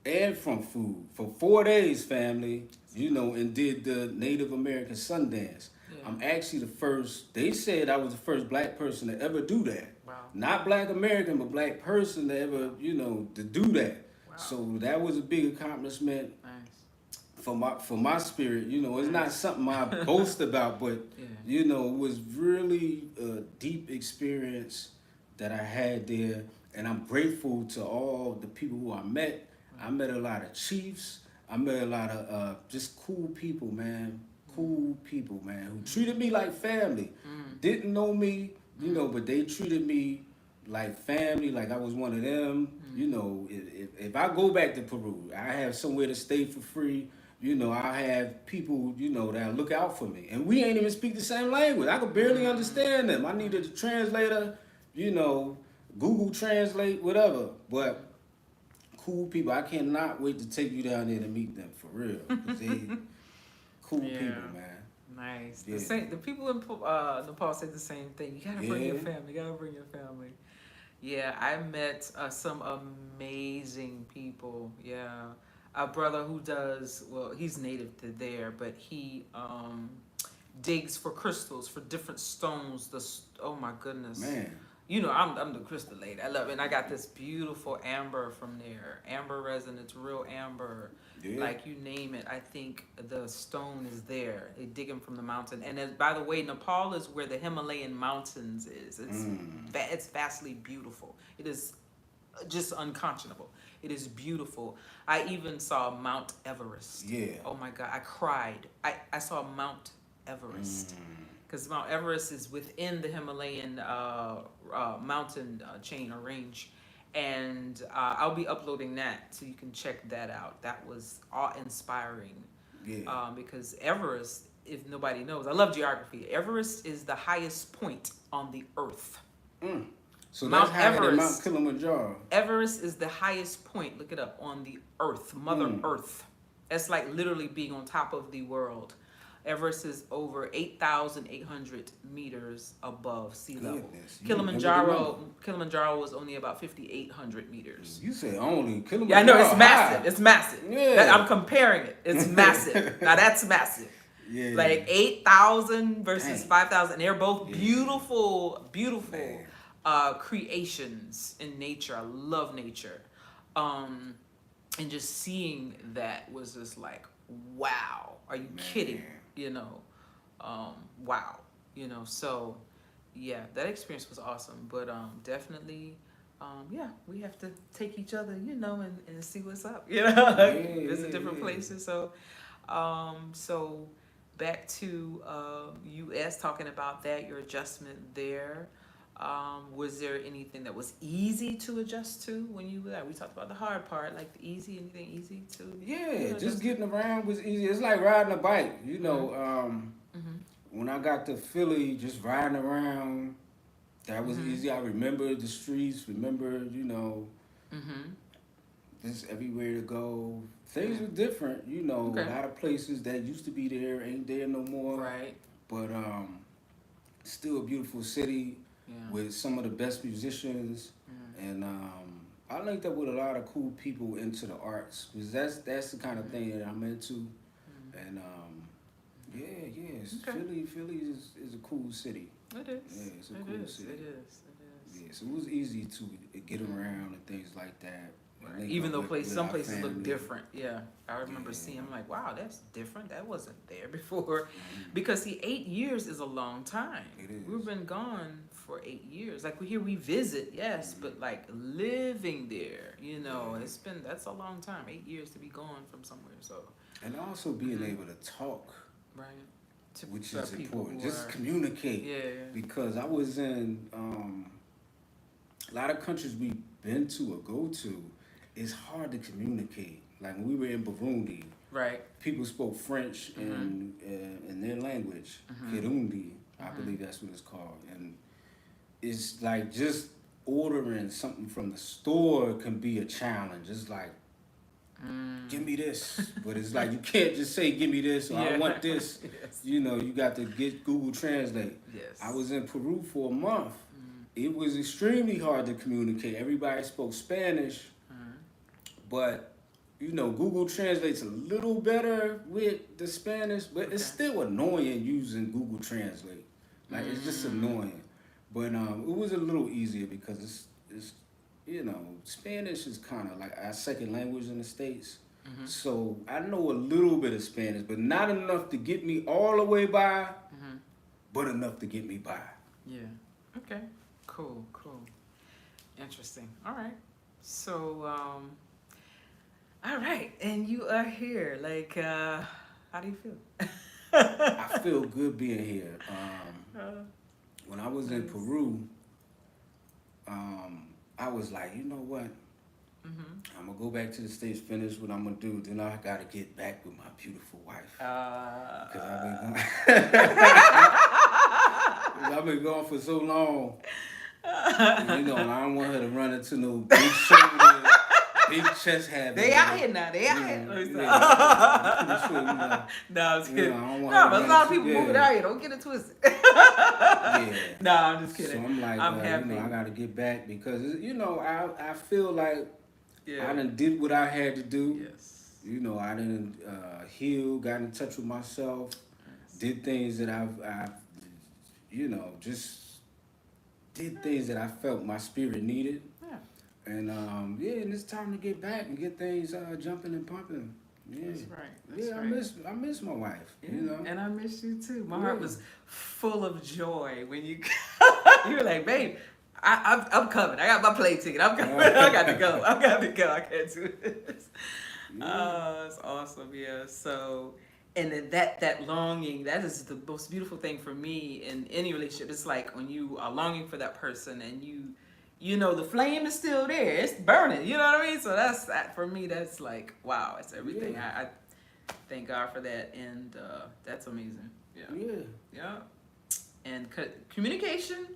Speaker 1: and from food for 4 days, family. You know, and did the Native American Sundance.
Speaker 2: Yeah.
Speaker 1: I'm actually the first. They said I was the first black person to ever do that.
Speaker 2: Wow.
Speaker 1: Not black American, but black person to ever, you know, to do that.
Speaker 2: Wow.
Speaker 1: So that was a big accomplishment
Speaker 2: Nice.
Speaker 1: for my spirit. You know, it's not something I boast about, but you know, it was really a deep experience that I had there, and I'm grateful to all the people who I met. I met a lot of chiefs. I met a lot of just cool people, man. Cool people, man, who treated me like family. Didn't know me, you know, but they treated me like family, like I was one of them. You know, if I go back to Peru, I have somewhere to stay for free. You know, I have people, you know, that look out for me. And we ain't even speak the same language. I could barely understand them. I needed a translator, you know, Google Translate, whatever. But cool people. I cannot wait to take you down there to meet them, for real. 'Cause they cool people, man.
Speaker 2: Nice.
Speaker 1: Yeah.
Speaker 2: The people in Nepal said the same thing. You gotta bring your
Speaker 1: Yeah.
Speaker 2: family. You gotta bring your family. Yeah, I met some amazing people. Yeah, a brother who does well. He's native to there, but he digs for crystals, for different stones. Oh my goodness,
Speaker 1: Man.
Speaker 2: You know, I'm the crystal lady. I love it. And I got this beautiful amber from there. Amber resin, it's real amber.
Speaker 1: Yeah.
Speaker 2: Like you name it, I think the stone is there. They dig them from the mountain. And by the way, Nepal is where the Himalayan mountains is. It's vastly beautiful. It is just unconscionable. It is beautiful. I even saw Mount Everest.
Speaker 1: Yeah.
Speaker 2: Oh my God, I cried. I saw Mount Everest. Because Mount Everest is within the Himalayan mountain chain or range. And I'll be uploading that so you can check that out. That was awe-inspiring.
Speaker 1: Yeah.
Speaker 2: Because Everest, if nobody knows, I love geography. Everest is the highest point on the earth.
Speaker 1: So
Speaker 2: Mount
Speaker 1: that's higher than
Speaker 2: Everest.
Speaker 1: Mount Kilimanjaro.
Speaker 2: Everest is the highest point, look it up, on the earth, Mother Earth. It's like literally being on top of the world. Everest is over 8,800 meters above sea level.
Speaker 1: Goodness, you
Speaker 2: Kilimanjaro was only about 5,800 meters.
Speaker 1: You say only Kilimanjaro.
Speaker 2: Yeah, I know, it's massive.
Speaker 1: high.
Speaker 2: It's massive.
Speaker 1: Yeah.
Speaker 2: I'm comparing it. It's massive. Now that's massive.
Speaker 1: Yeah.
Speaker 2: Like 8,000 versus
Speaker 1: Dang.
Speaker 2: 5,000. They're both
Speaker 1: Yeah.
Speaker 2: beautiful
Speaker 1: Man.
Speaker 2: creations in nature. I love nature. And just seeing that was just like, wow. Are you kidding? You know, wow. You know, so yeah, that experience was awesome. But definitely, yeah, we have to take each other, you know, and see what's up. You know, visit different places. So So back to U.S. talking about that, your adjustment there. Was there anything that was easy to adjust to when you were there? We talked about the hard part, like the easy. Anything easy to
Speaker 1: Yeah, just
Speaker 2: adjust to?
Speaker 1: getting around was easy. It's like riding a bike,
Speaker 2: Mm-hmm.
Speaker 1: when I got to Philly, just riding around, that was
Speaker 2: Mm-hmm.
Speaker 1: easy. I remember the streets, remember,
Speaker 2: Mm-hmm.
Speaker 1: just everywhere to go. Things
Speaker 2: Yeah.
Speaker 1: were different, a
Speaker 2: Okay.
Speaker 1: lot of places that used to be there ain't there no more.
Speaker 2: Right.
Speaker 1: But still a beautiful city
Speaker 2: Yeah.
Speaker 1: with some of the best musicians,
Speaker 2: Yeah.
Speaker 1: and I linked up with a lot of cool people into the arts because that's the kind of
Speaker 2: Mm-hmm.
Speaker 1: thing that I'm into,
Speaker 2: Mm-hmm.
Speaker 1: and yeah, yeah,
Speaker 2: Okay.
Speaker 1: Philly is a cool city.
Speaker 2: It is.
Speaker 1: Yeah, it's a
Speaker 2: It
Speaker 1: cool
Speaker 2: is.
Speaker 1: city.
Speaker 2: It is. It is.
Speaker 1: Yeah, so it was easy to get around and things like that. And
Speaker 2: Right.
Speaker 1: link
Speaker 2: Even
Speaker 1: up
Speaker 2: though
Speaker 1: with
Speaker 2: some
Speaker 1: our
Speaker 2: places look
Speaker 1: family.
Speaker 2: different. Yeah. I remember seeing, I'm like, wow, that's different. That wasn't there before.
Speaker 1: Mhm.
Speaker 2: Because see, 8 years is a long time.
Speaker 1: It is.
Speaker 2: We've been gone for 8 years. Like we visit, yes,
Speaker 1: Mhm.
Speaker 2: but like living there,
Speaker 1: Yeah.
Speaker 2: that's a long time. 8 years to be gone from somewhere. So
Speaker 1: And also being
Speaker 2: Mhm.
Speaker 1: able to talk,
Speaker 2: right.
Speaker 1: which
Speaker 2: For
Speaker 1: is
Speaker 2: people
Speaker 1: important.
Speaker 2: who
Speaker 1: Just
Speaker 2: are
Speaker 1: communicate.
Speaker 2: yeah.
Speaker 1: Because I was in a lot of countries we've been to or go to, it's hard to communicate. Like when we were in Burundi,
Speaker 2: Right.
Speaker 1: people spoke French
Speaker 2: Mhm.
Speaker 1: in their language,
Speaker 2: Mhm.
Speaker 1: Kirundi, I
Speaker 2: Mhm.
Speaker 1: believe that's what it's called. And it's like just ordering something from the store can be a challenge. It's like, give me this. But it's like you can't just say, give me this or I
Speaker 2: Yeah.
Speaker 1: want this.
Speaker 2: Yes.
Speaker 1: You got to get Google Translate.
Speaker 2: Yes.
Speaker 1: I was in Peru for a month.
Speaker 2: Mhm.
Speaker 1: It was extremely hard to communicate. Everybody spoke Spanish,
Speaker 2: Mhm.
Speaker 1: but Google translates a little better with the Spanish, but it's
Speaker 2: Okay.
Speaker 1: still annoying using Google Translate. Like it's just
Speaker 2: Mm.
Speaker 1: annoying. But it was a little easier because it's Spanish is kind of like our second language in the States.
Speaker 2: Mhm.
Speaker 1: So I know a little bit of Spanish, but not enough to get me all the way by,
Speaker 2: Mhm.
Speaker 1: but enough to get me by.
Speaker 2: Yeah. Okay. Cool. Cool. Interesting. All right. So, all right, and you are here. Like, how do you feel?
Speaker 1: I feel good being here. When I was in
Speaker 2: Nice.
Speaker 1: Peru, I was like, you know what?
Speaker 2: Mhm.
Speaker 1: I'm gonna go back to the States, finish what I'm gonna do. Then I gotta get back with my beautiful wife. Cause I've been gone. I've been gone for so long. And, and I don't want her to run into no big shoulders, big chest having.
Speaker 2: They out here now. They out here.
Speaker 1: I'm pretty sure,
Speaker 2: No, I'm just kidding.
Speaker 1: I don't want
Speaker 2: No,
Speaker 1: her to
Speaker 2: but a
Speaker 1: run
Speaker 2: lot of
Speaker 1: into-
Speaker 2: people moving
Speaker 1: yeah.
Speaker 2: out here. Don't get it twisted.
Speaker 1: Yeah.
Speaker 2: No, I'm just
Speaker 1: So
Speaker 2: kidding.
Speaker 1: I'm like,
Speaker 2: I'm happy.
Speaker 1: I gotta get back because I feel like
Speaker 2: Yeah.
Speaker 1: I done did what I had to do.
Speaker 2: Yes.
Speaker 1: I didn't heal, got in touch with myself,
Speaker 2: Yes.
Speaker 1: did things that I've just did things that I felt my spirit needed.
Speaker 2: Yeah.
Speaker 1: And and it's time to get back and get things jumping and pumping. Yeah.
Speaker 2: That's right. That's
Speaker 1: Yeah,
Speaker 2: right.
Speaker 1: I miss my wife.
Speaker 2: Yeah, and I miss you too. My
Speaker 1: Yeah.
Speaker 2: heart was full of joy when you you were like, babe, I'm coming. I got my plane ticket. I'm coming. I got to go. I got to go. I can't do this.
Speaker 1: Yeah.
Speaker 2: Oh, it's awesome. Yeah. So, and then that longing, that is the most beautiful thing for me in any relationship. It's like when you are longing for that person and the flame is still there. It's burning. You know what I mean? So that's for me. That's like wow. It's everything.
Speaker 1: Yeah.
Speaker 2: I thank God for that, and that's amazing. Yeah.
Speaker 1: Yeah.
Speaker 2: Yeah. And communication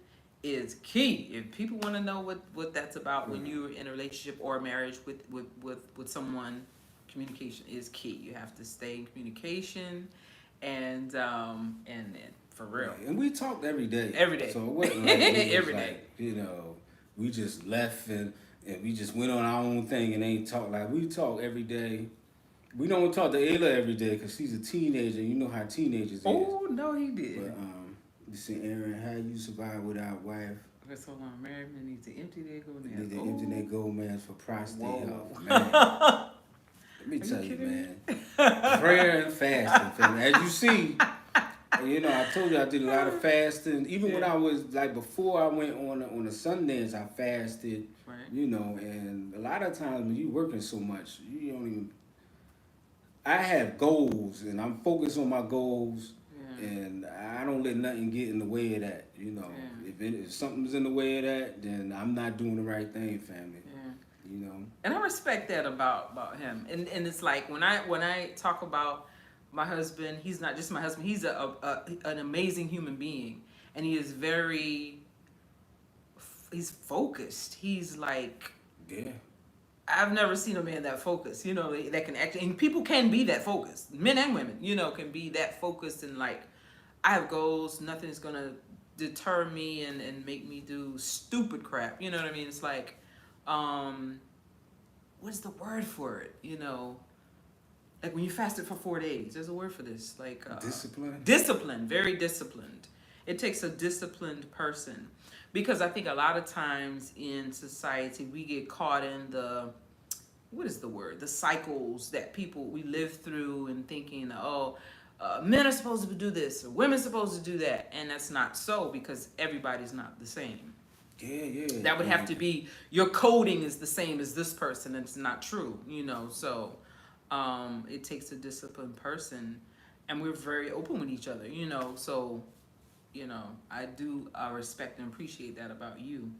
Speaker 2: is key. If people want to know what that's about when you're in a relationship or a marriage with someone, communication is key. You have to stay in communication, and for real.
Speaker 1: Right. And we talked every day.
Speaker 2: Every day.
Speaker 1: So it wasn't like we was
Speaker 2: Every
Speaker 1: like, we just left and we just went on our own thing and ain't talk. Like we talk every day. We don't talk to Ayla every day because she's a teenager. You know how teenagers is.
Speaker 2: Oh no, he did.
Speaker 1: But you see, Aaron, how you survive without a wife?
Speaker 2: But so long, married men need to empty their gold
Speaker 1: You need to
Speaker 2: man.
Speaker 1: empty their gold mans for prostate
Speaker 2: Whoa.
Speaker 1: health, man. Let me tell you, man. Prayer and fasting, fam. As you see, I told you I did a lot of fasting. Even when I was like before I went on a Sundance, I fasted.
Speaker 2: Right.
Speaker 1: And a lot of times when you working so much, you don't even. I have goals, and I'm focused on my goals,
Speaker 2: Yeah.
Speaker 1: and I don't let nothing get in the way of that. You know,
Speaker 2: Yeah.
Speaker 1: if something's in the way of that, then I'm not doing the right thing, family.
Speaker 2: Yeah.
Speaker 1: You know.
Speaker 2: And I respect that about him. And it's like when I talk about my husband, he's not just my husband. He's an amazing human being, and he is he's focused. He's like,
Speaker 1: Yeah.
Speaker 2: I've never seen a man that focused, you know, that can actually, and people can be that focused, men and women, you know, can be that focused and like, I have goals, nothing's gonna deter me and make me do stupid crap, you know what I mean? It's like, what's the word for it, you know? Like when you fasted for 4 days, there's a word for this, like
Speaker 1: Discipline.
Speaker 2: Discipline, very disciplined. It takes a disciplined person, because I think a lot of times in society we get caught in the, what is the word? The cycles that we live through, and thinking, oh, men are supposed to do this, or women are supposed to do that, and that's not so, because everybody's not the same.
Speaker 1: Yeah.
Speaker 2: That would have to be, your coding is the same as this person, and it's not true, you know. So it takes a disciplined person, and we're very open with each other, you know. So, you know, I respect and appreciate that about you.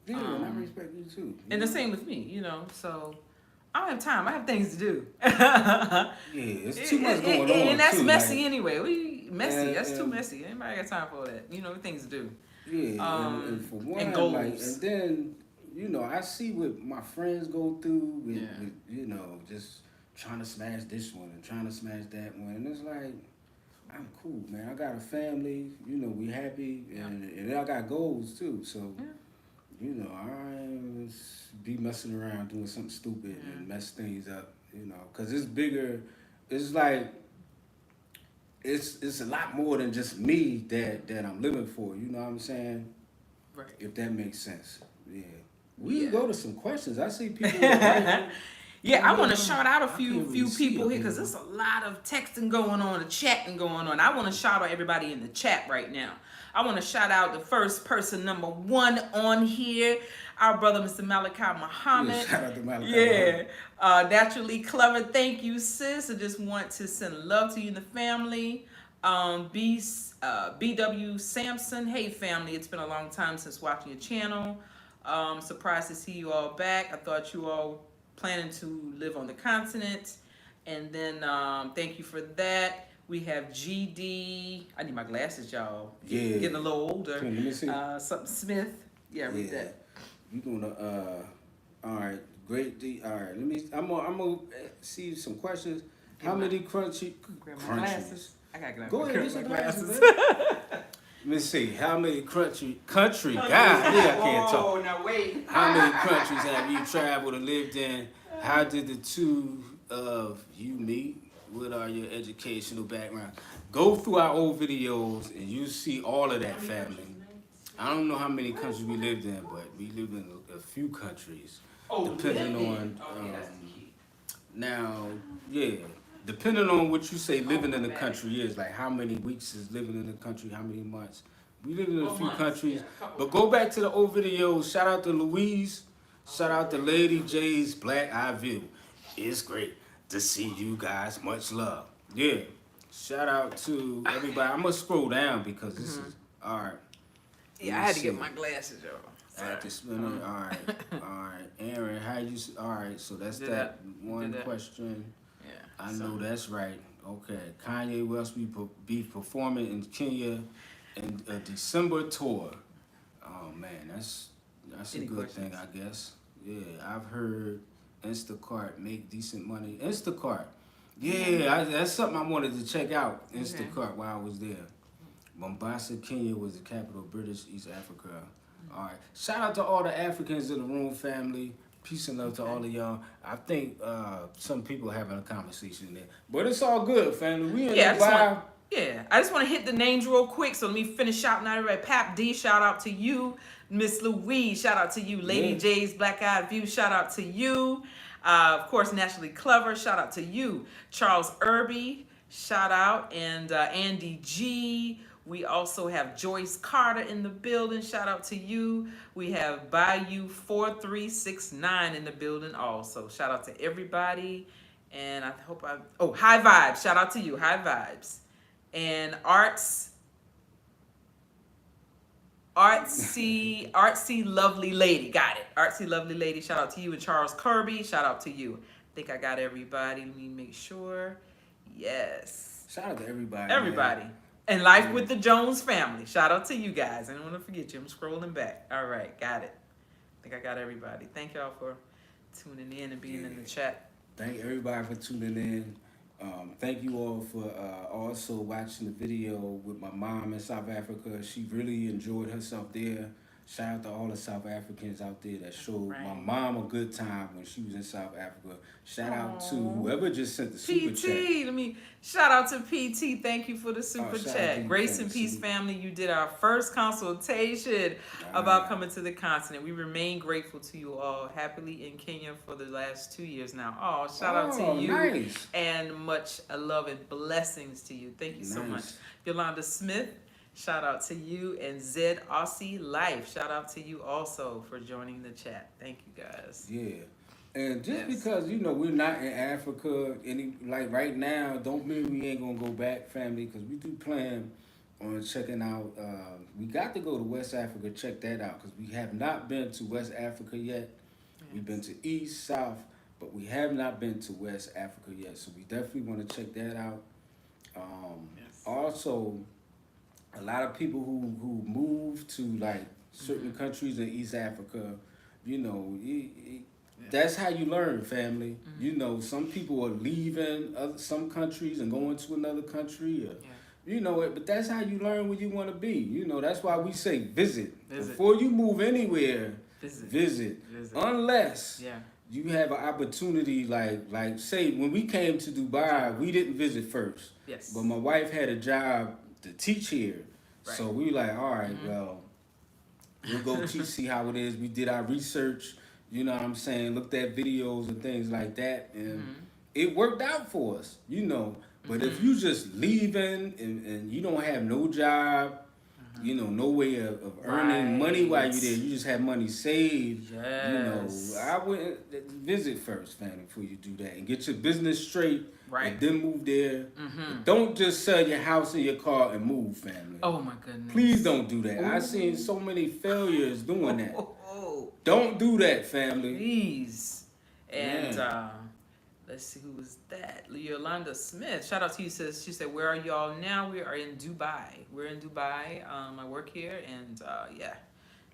Speaker 1: Yeah, and I respect you too.
Speaker 2: And the same with me, you know. So I don't have time. I have things to do.
Speaker 1: Yeah, it's too much going on.
Speaker 2: And that's
Speaker 1: too,
Speaker 2: messy
Speaker 1: like,
Speaker 2: anyway. Messy. That's too
Speaker 1: and-
Speaker 2: messy. Anybody got time for that? You know, things to do.
Speaker 1: Yeah, and for one,
Speaker 2: and goals.
Speaker 1: like, and then you know, I see what my friends go through with,
Speaker 2: Yeah.
Speaker 1: with you know, just trying to smash this one and trying to smash that one, and it's like, I'm cool, man. I got a family, you know, we happy, and I got goals too. So,
Speaker 2: Yeah.
Speaker 1: you know, I ain't be messing around doing something stupid and mess things up, you know, because it's bigger. It's like it's a lot more than just me that I'm living for. You know what I'm saying?
Speaker 2: Right.
Speaker 1: If that makes sense. Yeah. We
Speaker 2: Yeah.
Speaker 1: can go to some questions. I see people. Right.
Speaker 2: Yeah, I want to shout out a
Speaker 1: I
Speaker 2: few
Speaker 1: can't really see
Speaker 2: people
Speaker 1: it,
Speaker 2: here, because
Speaker 1: man.
Speaker 2: there's a lot of texting going on, a chatting going on. I want to shout out everybody in the chat right now. I want to shout out the first person, number 1 on here, our brother, Mr. Malachi Muhammad.
Speaker 1: Yeah, shout out to Malachi
Speaker 2: Yeah, naturally clever. Thank you, sis. I just want to send love to you and the family. BW Sampson, hey family, it's been a long time since watching your channel. Surprised to see you all back. I thought you all planning to live on the continent. And then thank you for that. We have GD. I need my glasses, y'all.
Speaker 1: Yeah.
Speaker 2: Getting a little older.
Speaker 1: Let me see.
Speaker 2: Something Smith. Yeah, read that.
Speaker 1: You gonna all right, great D. All right, I'm gonna see some questions. How many crunchy
Speaker 2: Grab my glasses. I gotta get
Speaker 1: Go ahead,
Speaker 2: grab
Speaker 1: get
Speaker 2: my
Speaker 1: your
Speaker 2: glasses.
Speaker 1: glasses. Let me see. How many country? God, yeah, I can't talk.
Speaker 2: Oh, now wait.
Speaker 1: How many countries have you traveled and lived in? How did the two of you meet? What are your educational background? Go through our old videos and you see all of that, family. I don't know how many countries we lived in, but we lived in a few countries. Depending on now, yeah. Depending on what you say living in the country is, like how many weeks is living in the country, how many months. We live in a few countries. But go back to the old videos. Shout out to Louise. Shout out to Lady J's Black Eye View. It's great to see you guys. Much love. Yeah. Shout out to everybody. I'm going to scroll down because this is, all right.
Speaker 2: Yeah, I had to get my glasses, y'all.
Speaker 1: I had to spin it. All right. All right. Aaron, how you, all right. So that's
Speaker 2: Did
Speaker 1: that
Speaker 2: that.
Speaker 1: one
Speaker 2: Did that.
Speaker 1: question.
Speaker 2: Yeah.
Speaker 1: I know that's right. Okay. Kanye West will be performing in Kenya in a December tour. Oh man, that's a
Speaker 2: Any
Speaker 1: good
Speaker 2: questions?
Speaker 1: thing, I guess. Yeah, I've heard Instacart make decent money. Instacart. Yeah, that's something I wanted to check out. Instacart while I was there. Mombasa, Kenya was the capital of British East Africa. All right. Shout out to all the Africans in the room, family. Peace and love to all of y'all. I think some people are having a conversation there. But it's all good, family. We in the vibe.
Speaker 2: I just want to hit the names real quick. So let me finish shouting out everybody. Pap D, shout out to you. Miss Louise, shout out to you. Lady J's Black Eyed View, shout out to you. Of course, Naturally Clever, shout out to you. Charles Irby, shout out. And Andy G. We also have Joyce Carter in the building. Shout out to you. We have Bayou 4369 in the building also. Shout out to everybody. And I hope High Vibes. Shout out to you, High Vibes. And Artsy Lovely Lady. Got it. Artsy Lovely Lady. Shout out to you. And Charles Kirby. Shout out to you. I think I got everybody. Let me make sure. Yes.
Speaker 1: Shout out to everybody.
Speaker 2: Everybody. Man. And Life with the Jones family. Shout out to you guys. I don't want to forget you. I'm scrolling back. All right. Got it. I think I got everybody. Thank y'all for tuning in and being in the chat.
Speaker 1: Thank everybody for tuning in. Thank you all for also watching the video with my mom in South Africa. She really enjoyed herself there. Shout out to all the South Africans out there that showed my mom a good time when she was in South Africa. Shout out to whoever just sent the super chat.
Speaker 2: Let me shout out to PT. Thank you for the super chat. Grace and Peace family, you did our first consultation about coming to the continent. We remain grateful to you all. Happily in Kenya for the last 2 years now. Shout out to you.
Speaker 1: Nice.
Speaker 2: And much love and blessings to you. Thank you so much. Yolanda Smith. Shout out to you, and Zed Aussie Life. Shout out to you also for joining the chat. Thank you guys.
Speaker 1: Yeah. And just because, we're not in Africa right now, don't mean we ain't going to go back, family, because we do plan on checking out. We got to go to West Africa, check that out, because we have not been to West Africa yet. Yes. We've been to East, South, but we have not been to West Africa yet. So we definitely want to check that out. Also, a lot of people who move to certain countries in East Africa, that's how you learn, family. Some people are leaving some countries and going to another country, but that's how you learn where you want to be. That's why we say visit. Before you move anywhere. Visit. Unless you have an opportunity, like say when we came to Dubai, we didn't visit first.
Speaker 2: Yes.
Speaker 1: But my wife had a job to teach here. Right. So we like, all right, well, we'll go teach, see how it is. We did our research, you know what I'm saying, looked at videos and things like that, and it worked out for us, But if you just leaving and you don't have no job, no way of earning money while you're there, you just have money saved, I wouldn't visit first, family, before you do that, and get your business straight. Right. And then move there. Don't just sell your house and your car and move, family.
Speaker 2: Oh my goodness.
Speaker 1: Please don't do that. I've seen so many failures doing that. Don't do that, family.
Speaker 2: Please. And let's see, who was that? Yolanda Smith. Shout out to you. She said, where are y'all now? We are in Dubai. We're in Dubai. I work here, and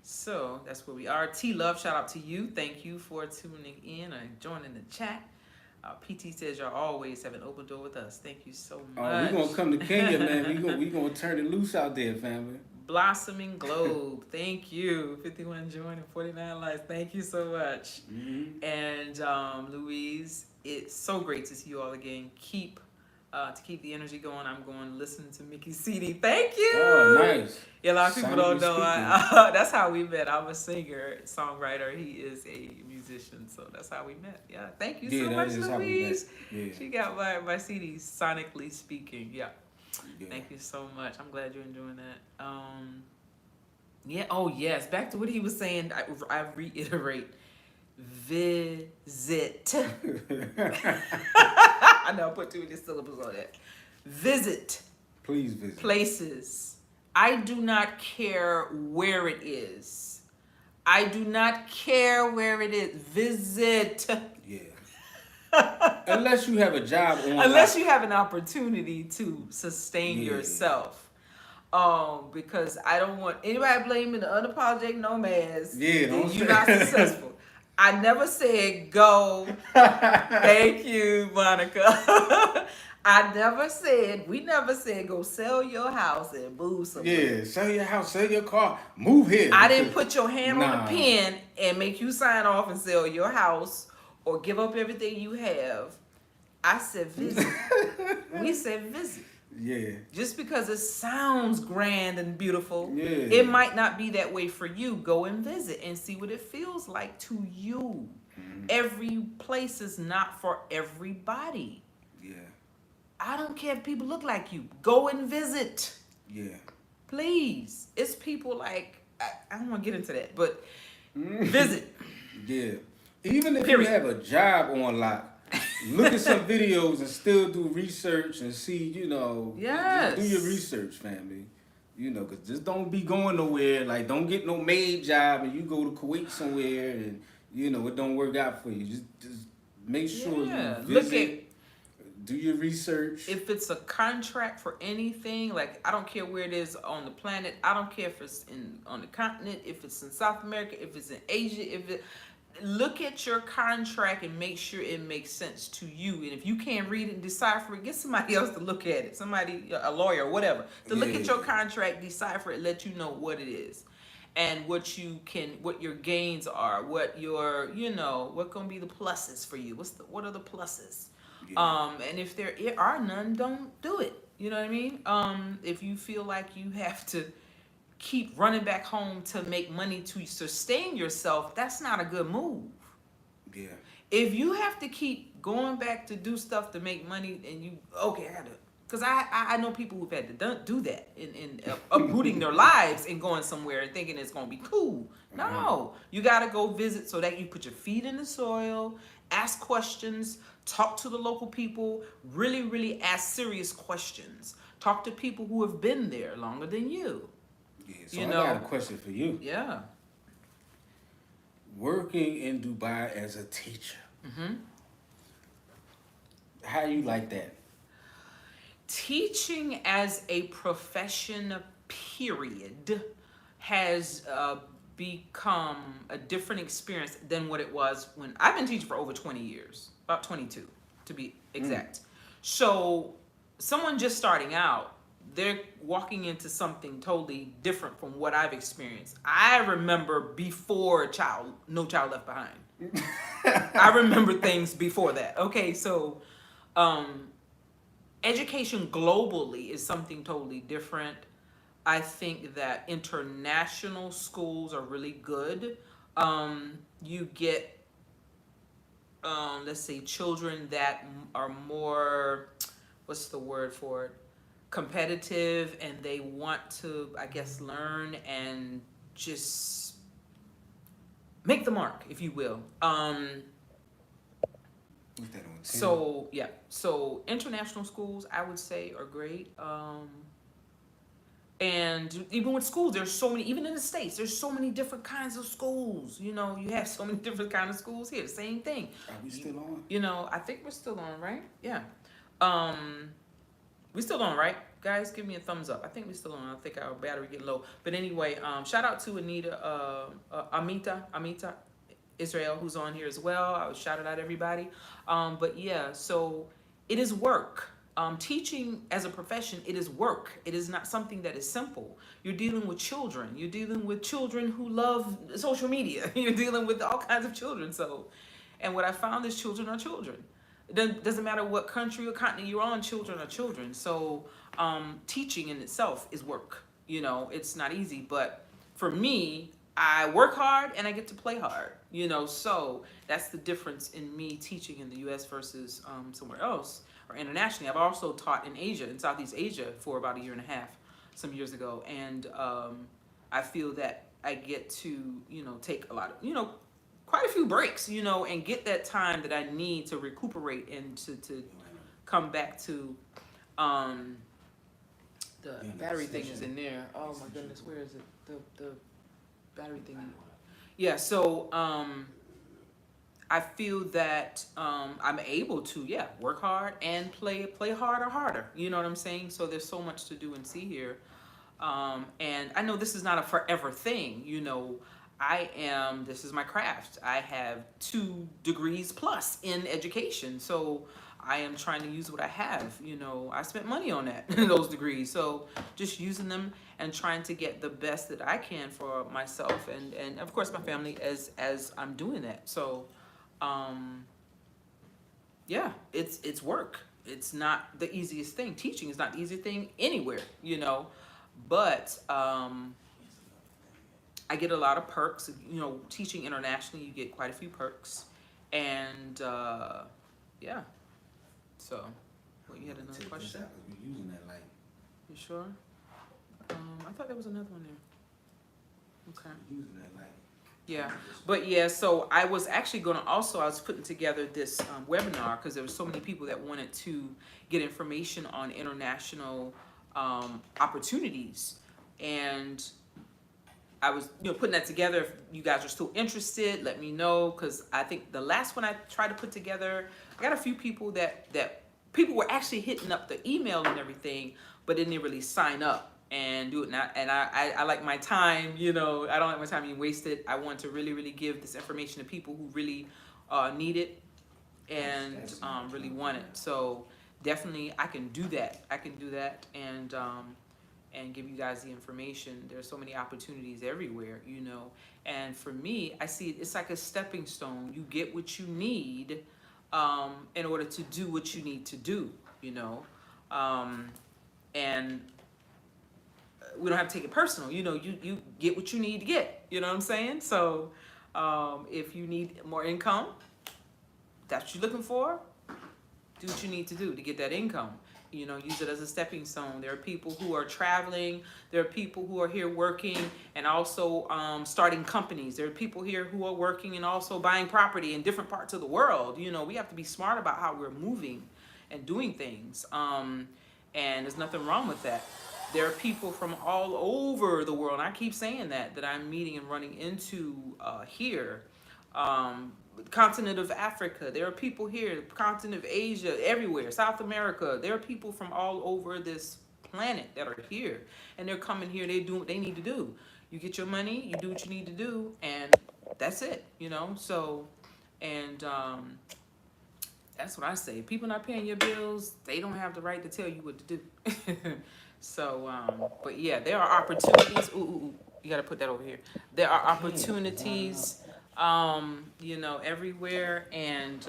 Speaker 2: so that's where we are. T Love, shout out to you. Thank you for tuning in and joining the chat. PT says y'all always have an open door with us. Thank you so much.
Speaker 1: We're going to come to Kenya, man. We're gonna turn it loose out there, family.
Speaker 2: Blossoming Globe. Thank you. 51 joining, 49 likes. Thank you so much. And Louise, it's so great to see you all again. To keep the energy going, I'm going to listen to Mickey CD. Thank you.
Speaker 1: Oh, nice.
Speaker 2: Yeah, a lot of people don't know. That's how we met. I'm a singer, songwriter. He is a musician, so that's how we met. Yeah, thank you so much, Louise. She got my CD, sonically speaking. Yeah. Thank you so much. I'm glad you're enjoying that. Oh, yes. Back to what he was saying. I reiterate. Visit. I know I put too many syllables on that. Visit.
Speaker 1: Please visit.
Speaker 2: Places. I do not care where it is. I do not care where it is. Visit.
Speaker 1: Yeah. Unless you have a job on.
Speaker 2: Unless you have an opportunity to sustain yourself. Because I don't want anybody blaming the unapologetic nomads. You're not successful. I never said go. Thank you, Monica. We never said go sell your house and move somewhere.
Speaker 1: Yeah, sell your house, sell your car, move here.
Speaker 2: I didn't put your hand on the pen and make you sign off and sell your house or give up everything you have. I said visit. We said visit.
Speaker 1: Yeah.
Speaker 2: Just because it sounds grand and beautiful, it might not be that way for you. Go and visit and see what it feels like to you. Every place is not for everybody.
Speaker 1: Yeah.
Speaker 2: I don't care if people look like you. Go and visit.
Speaker 1: Yeah.
Speaker 2: Please. It's people like, I don't want to get into that, but visit.
Speaker 1: Yeah. Even if you have a job on lock, look at some videos and still do research and see,
Speaker 2: Yes.
Speaker 1: do your research, family. Because just don't be going nowhere. Like, don't get no maid job and you go to Kuwait somewhere and, it don't work out for you. Just make sure you visit, do your research.
Speaker 2: If it's a contract for anything, like I don't care where it is on the planet. I don't care if it's on the continent, if it's in South America, if it's in Asia, look at your contract and make sure it makes sense to you. And if you can't read it and decipher it, get somebody else to look at it. Somebody, a lawyer or whatever, to look at your contract, decipher it, let you know what it is. And what your gains are, what your, what gonna be the pluses for you. What are the pluses? Yeah. And if there are none, don't do it. You know what I mean? If you feel like you have to keep running back home to make money to sustain yourself, that's not a good move.
Speaker 1: Yeah.
Speaker 2: If you have to keep going back to do stuff to make money and I gotta, because I know people who've had to do that in uprooting their lives and going somewhere and thinking it's gonna be cool. No, you gotta go visit so that you put your feet in the soil, ask questions, talk to the local people, really, really ask serious questions. Talk to people who have been there longer than you.
Speaker 1: Yeah, so I got a question for you.
Speaker 2: Yeah.
Speaker 1: Working in Dubai as a teacher.
Speaker 2: Mm-hmm.
Speaker 1: How you like that?
Speaker 2: Teaching as a profession, period, has become a different experience than what it was when I've been teaching for over 20 years, about 22 to be exact. So someone just starting out, they're walking into something totally different from what I've experienced. I remember before No Child Left Behind. I remember things before that. Okay, so education globally is something totally different. I think that international schools are really good. You get, let's say, children that are more, what's the word for it? Competitive, and they want to, I guess, learn and just make the mark, if you will. So yeah, so international schools, I would say, are great. And even with schools, there's so many, even in the States, there's so many different kinds of schools. You have so many different kinds of schools here. The same thing.
Speaker 1: Are we still on?
Speaker 2: I think we're still on, right? Yeah. We still on, right? Guys, give me a thumbs up. I think we're still on. I think our battery getting low. But anyway, shout out to Amita Israel, who's on here as well. I was shouting out everybody. But yeah, so it is work. Teaching as a profession, it is work. It is not something that is simple. You're dealing with children. You're dealing with children who love social media. You're dealing with all kinds of children. And what I found is children are children. It doesn't matter what country or continent you're on, children are children. So teaching in itself is work. It's not easy. But for me, I work hard and I get to play hard. So that's the difference in me teaching in the U.S. versus somewhere else or internationally. I've also taught in Asia, in Southeast Asia, for about 1.5 years, some years ago. And I feel that I get to, take a lot of, quite a few breaks, and get that time that I need to recuperate and to come back to. The battery thing is in there. Oh my goodness, where is it? The battery thing. Yeah, so I feel that I'm able to, work hard and play harder. You know what I'm saying? So there's so much to do and see here. And I know this is not a forever thing, this is my craft. I have 2 degrees plus in education. So I am trying to use what I have. I spent money on that, those degrees. So just using them and trying to get the best that I can for myself and of course my family as I'm doing that. So it's work. It's not the easiest thing. Teaching is not the easiest thing anywhere, but I get a lot of perks. Teaching internationally, you get quite a few perks. And yeah. So, you had another question?
Speaker 1: We're using that light.
Speaker 2: You sure? I thought there was another one there. Okay.
Speaker 1: We're using that light.
Speaker 2: Yeah, but yeah, so I was actually going to also, I was putting together this webinar because there were so many people that wanted to get information on international opportunities. And I was, putting that together. If you guys are still interested, let me know, because I think the last one I tried to put together, I got a few people that people were actually hitting up the email and everything, but didn't really sign up and do it. And I like my time, I don't like my time being wasted. I want to really, really give this information to people who really need it and really want it. So definitely I can do that. And give you guys the information. There's so many opportunities everywhere, And for me, I see it's like a stepping stone. You get what you need in order to do what you need to do, and we don't have to take it personal. You get what you need to get. You know what I'm saying? So if you need more income, that's what you're looking for. Do what you need to do to get that income. Use it as a stepping stone. There are people who are traveling. There are people who are here working and also starting companies. There are people here who are working and also buying property in different parts of the world. We have to be smart about how we're moving and doing things. And there's nothing wrong with that. There are people from all over the world, and I keep saying that I'm meeting and running into here. Continent of Africa. There are people here, continent of Asia, everywhere, South America. There are people from all over this planet that are here, and they're coming here. They do what they need to do. You get your money, you do what you need to do, and that's it. So, and that's what I say. People not paying your bills, they don't have the right to tell you what to do. So, but yeah, there are opportunities. Ooh, you got to put that over here. There are opportunities. Everywhere. And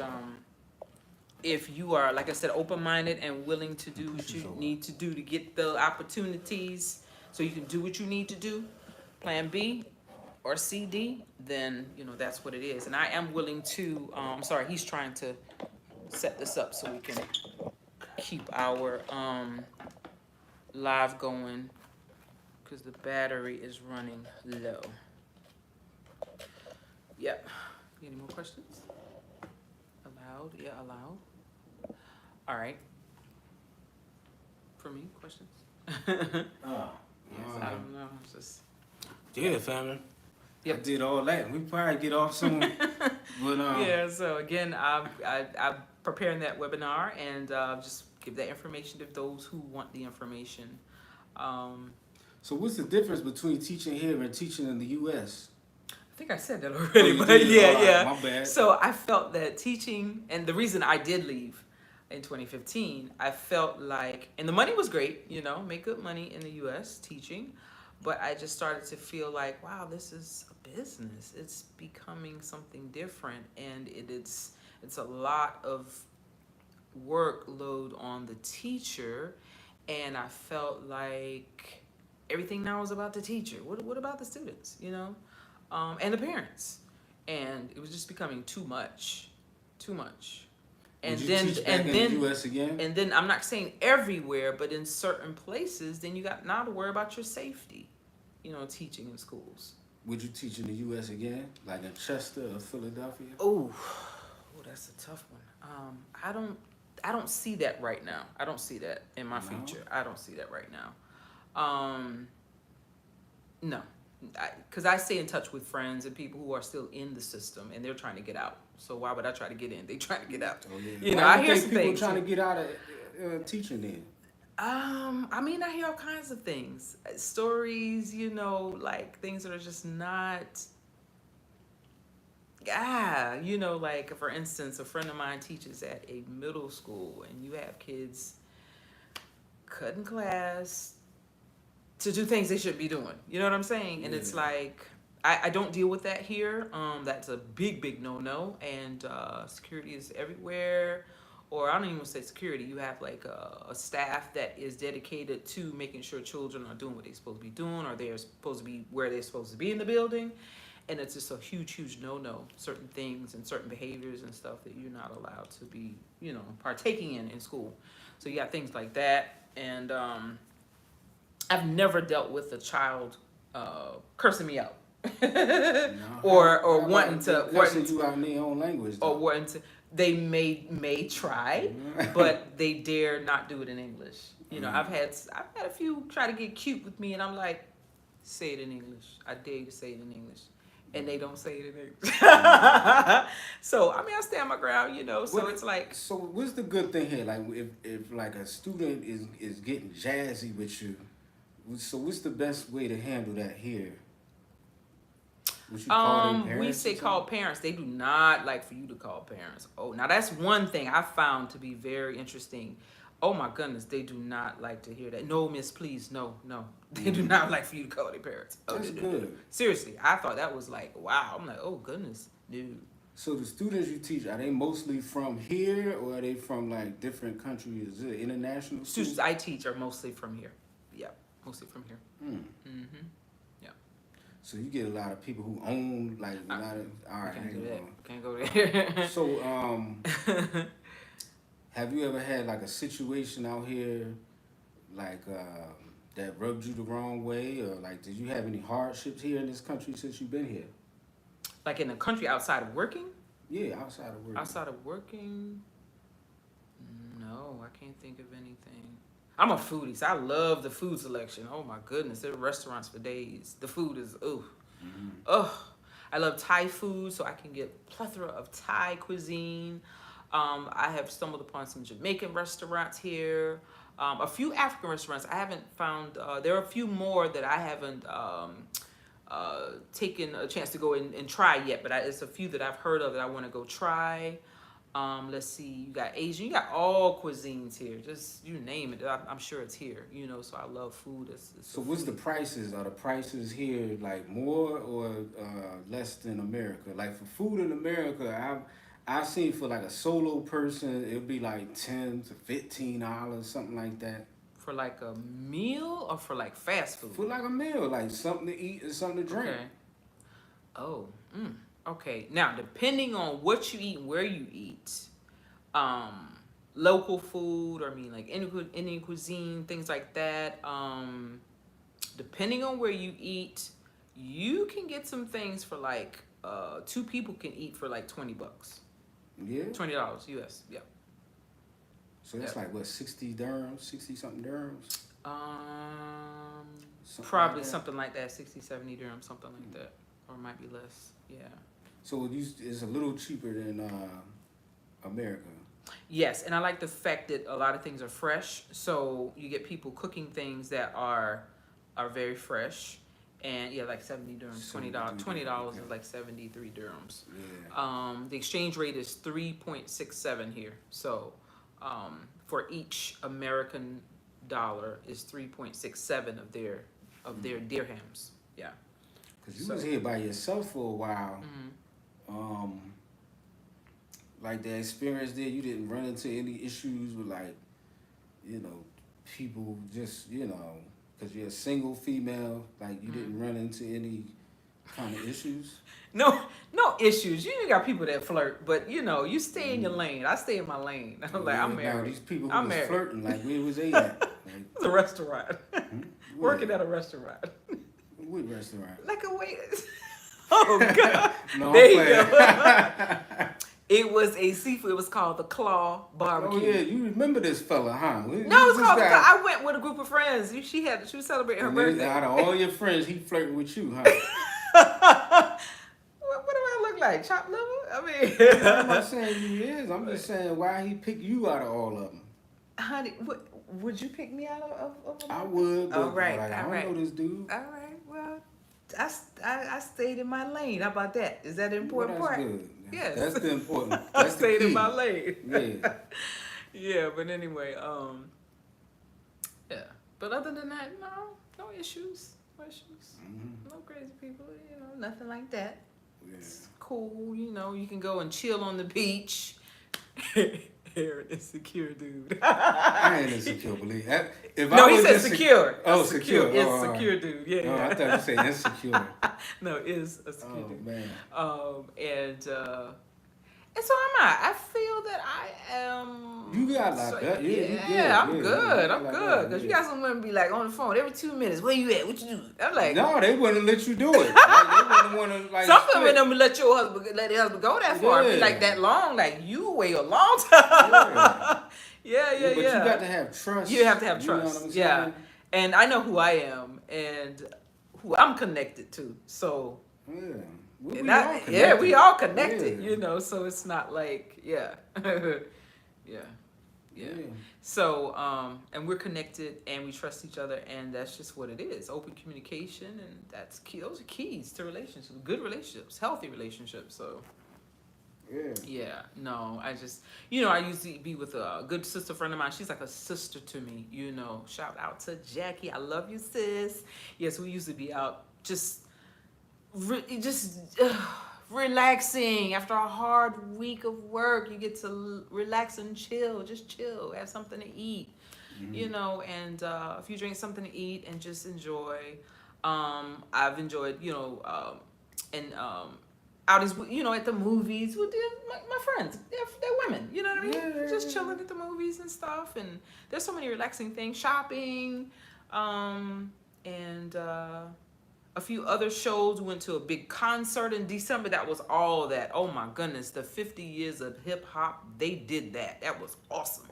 Speaker 2: if you are, like I said, open-minded and willing to do what you need to do to get the opportunities so you can do what you need to do, plan B or C, D, then, that's what it is. And I am willing to, I'm sorry, he's trying to set this up so we can keep our live going because the battery is running low. Yep. Any more questions? Allowed? Yeah, allowed. All right. For me, questions? Yes, I don't know. It's just...
Speaker 1: Yeah, family.
Speaker 2: Yep.
Speaker 1: I did all that. We probably get off soon. But
Speaker 2: yeah. So again, I'm preparing that webinar and just give that information to those who want the information.
Speaker 1: So what's the difference between teaching here and teaching in the U.S.?
Speaker 2: I think I said that already, but yeah.
Speaker 1: My bad.
Speaker 2: So I felt that teaching, and the reason I did leave in 2015, I felt like, and the money was great, make good money in the U.S. teaching, but I just started to feel like, wow, this is a business. It's becoming something different, and it's a lot of workload on the teacher, and I felt like everything now is about the teacher. What about the students, and the parents, and it was just becoming too much. And then
Speaker 1: in the US again?
Speaker 2: And then I'm not saying everywhere, but in certain places, then you got now to worry about your safety, teaching in schools.
Speaker 1: Would you teach in the US again, like in Chester or Philadelphia?
Speaker 2: Oh, that's a tough one. I don't see that right now. I don't see that in my future. I don't see that right now. No. Because I stay in touch with friends and people who are still in the system and they're trying to get out. So why would I try to get in? They trying to get out.
Speaker 1: Oh, yeah.
Speaker 2: I hear some
Speaker 1: people
Speaker 2: things.
Speaker 1: Trying to get out of teaching then?
Speaker 2: I hear all kinds of things. Stories, like things that are just not... like for instance, a friend of mine teaches at a middle school and you have kids cutting class to do things they shouldn't be doing. You know what I'm saying? And it's like, I don't deal with that here. That's a big no-no. And security is everywhere. Or I don't even want to say security. You have like a staff that is dedicated to making sure children are doing what they're supposed to be doing, or they're supposed to be where they're supposed to be in the building. And it's just a huge no-no. Certain things and certain behaviors and stuff that you're not allowed to be, partaking in school. So you got things like that. And I've never dealt with a child cursing me out. or wanting
Speaker 1: you out in their own language,
Speaker 2: or wanting to. They may try, but they dare not do it in English. You know, I've had a few try to get cute with me, and I'm like, say it in English. I dare you to say it in English. And they don't say it in English. So, I mean, I stand my ground, you know, so it's like.
Speaker 1: So, what's the good thing here? Like, if like a student is getting jazzy with you, so what's the best way to handle that here? What you call their parents?
Speaker 2: We say call parents. They do not like for you to call parents. Oh, now that's one thing I found to be very interesting. Oh my goodness, they do not like to hear that. No, miss, please, no. They do not like for you to call their parents. Oh,
Speaker 1: that's good.
Speaker 2: Seriously, I thought that was like, wow. I'm like, oh goodness, dude.
Speaker 1: So the students you teach, are they mostly from here, or are they from like different countries? Is it international
Speaker 2: students I teach are mostly from here. Yeah, mostly from here. Yeah.
Speaker 1: So you get a lot of people who own like a lot of. All right,
Speaker 2: can't go there.
Speaker 1: So have you ever had like a situation out here, like that rubbed you the wrong way, or like did you have any hardships here in this country since you've been here?
Speaker 2: Like in the country outside of working?
Speaker 1: Yeah, outside of working.
Speaker 2: Outside of working? No, I can't think of anything. I'm a foodie, so I love the food selection. Oh my goodness, there are restaurants for days. The food is, I love Thai food, so I can get plethora of Thai cuisine. I have stumbled upon some Jamaican restaurants here. A few African restaurants. I haven't found, there are a few more that I haven't taken a chance to go and try yet, but it's a few that I've heard of that I want to go try. Let's see, you got Asian, you got all cuisines here. Just, you name it, I'm sure it's here, you know, so I love food.
Speaker 1: So what's the prices? Are the prices here like more or less than America? Like for food in America, I've seen for like a solo person, it'd be like $10 to $15, something like that.
Speaker 2: For like a meal or for like fast food?
Speaker 1: For like a meal, like something to eat and something to drink.
Speaker 2: Okay. Oh, okay. Now, depending on what you eat and where you eat, local food, or I mean like Indian cuisine, things like that, depending on where you eat, you can get some things for like, 2 people can eat for like $20.
Speaker 1: Yeah?
Speaker 2: $20 US, yeah.
Speaker 1: So that's like what, 60 something dirhams?
Speaker 2: Probably something like that, 60, 70 dirhams, something like that. Or it might be less, yeah.
Speaker 1: So it's a little cheaper than America.
Speaker 2: Yes, and I like the fact that a lot of things are fresh. So you get people cooking things that are very fresh. And yeah, like 70 dirhams, $20 is like 73 dirhams.
Speaker 1: Yeah.
Speaker 2: The exchange rate is 3.67 here. So for each American dollar is 3.67 of their dirhams. Yeah.
Speaker 1: Because you was here by yourself for a while. Like the experience there, you didn't run into any issues with like, you know, people just, you know, because you're a single female, like you didn't run into any kind of issues?
Speaker 2: No issues. You got people that flirt, but you know, you stay in your lane. I stay in my lane. I'm like, I'm married.
Speaker 1: Now, these people who was flirting, like where was they at? Like,
Speaker 2: it's a restaurant. Working at a restaurant.
Speaker 1: What restaurant?
Speaker 2: Like a wait. Oh God.
Speaker 1: No,
Speaker 2: there you go. It was a seafood. It was called the Claw Barbecue.
Speaker 1: Oh yeah, you remember this fella, huh?
Speaker 2: No, it's called. I went with a group of friends. She was celebrating her birthday.
Speaker 1: Out of all your friends, he flirting with you, huh?
Speaker 2: What do I look like? Chopped liver? I mean,
Speaker 1: I'm not saying he is. I'm just saying why he picked you out of all of them.
Speaker 2: Honey, would you pick me out of them?
Speaker 1: I would. But
Speaker 2: all right,
Speaker 1: like, I don't know this dude.
Speaker 2: All right, well, I stayed in my lane. How about that? Is that the important part?
Speaker 1: Good.
Speaker 2: Yes.
Speaker 1: That's the important.
Speaker 2: I stayed in my lane.
Speaker 1: Yeah.
Speaker 2: Yeah, but anyway, yeah. But other than that, no issues. No issues. No crazy people, you know, nothing like that.
Speaker 1: Yeah.
Speaker 2: It's cool, you know, you can go and chill on the beach. Aaron is secure, dude.
Speaker 1: I ain't insecure, believe that.
Speaker 2: He said secure.
Speaker 1: Oh, secure.
Speaker 2: It's secure, dude. Yeah.
Speaker 1: Oh, I thought you said insecure.
Speaker 2: No, it's a secure dude.
Speaker 1: Man.
Speaker 2: And so am I. I feel that I am.
Speaker 1: You got a lot better. Yeah, you good.
Speaker 2: Yeah, I'm
Speaker 1: Yeah,
Speaker 2: good.
Speaker 1: you
Speaker 2: I'm
Speaker 1: got a lot
Speaker 2: good.
Speaker 1: better.
Speaker 2: Because you
Speaker 1: Yeah.
Speaker 2: got some women be like on the phone every 2 minutes. Where you at? What you do? I'm like,
Speaker 1: No, they wouldn't let you do it. Like, they wouldn't want to like
Speaker 2: some women
Speaker 1: split.
Speaker 2: don't let their husband go that far. Be like
Speaker 1: Yeah.
Speaker 2: that long. Like you wait a long time.
Speaker 1: Yeah.
Speaker 2: yeah.
Speaker 1: But you got to have trust.
Speaker 2: You have to have
Speaker 1: You know what
Speaker 2: trust.
Speaker 1: I'm
Speaker 2: Yeah.
Speaker 1: saying?
Speaker 2: And I know who I am and who I'm connected to. So
Speaker 1: Yeah.
Speaker 2: and
Speaker 1: all connected.
Speaker 2: we all connected,
Speaker 1: Yeah.
Speaker 2: you know, so it's not like, yeah. yeah.
Speaker 1: Yeah.
Speaker 2: So, and we're connected and we trust each other, and that's just what it is. Open communication, and that's key. Those are keys to relationships, good relationships, healthy relationships. So, yeah, no, I just, I used to be with a good sister friend of mine. She's like a sister to me, Shout out to Jackie. I love you, sis. Yes, we used to be out just relaxing after a hard week of work. You get to relax and chill, just chill, have something to eat, and a few drinks, something to eat, and just enjoy. I've enjoyed, and outings, at the movies with my friends. They're women, you know what I mean?
Speaker 1: Yeah.
Speaker 2: Just chilling at the movies and stuff. And there's so many relaxing things, shopping, and a few other shows. Went to a big concert in December. That was all that. Oh my goodness, the 50 years of hip hop. They did that. That was awesome.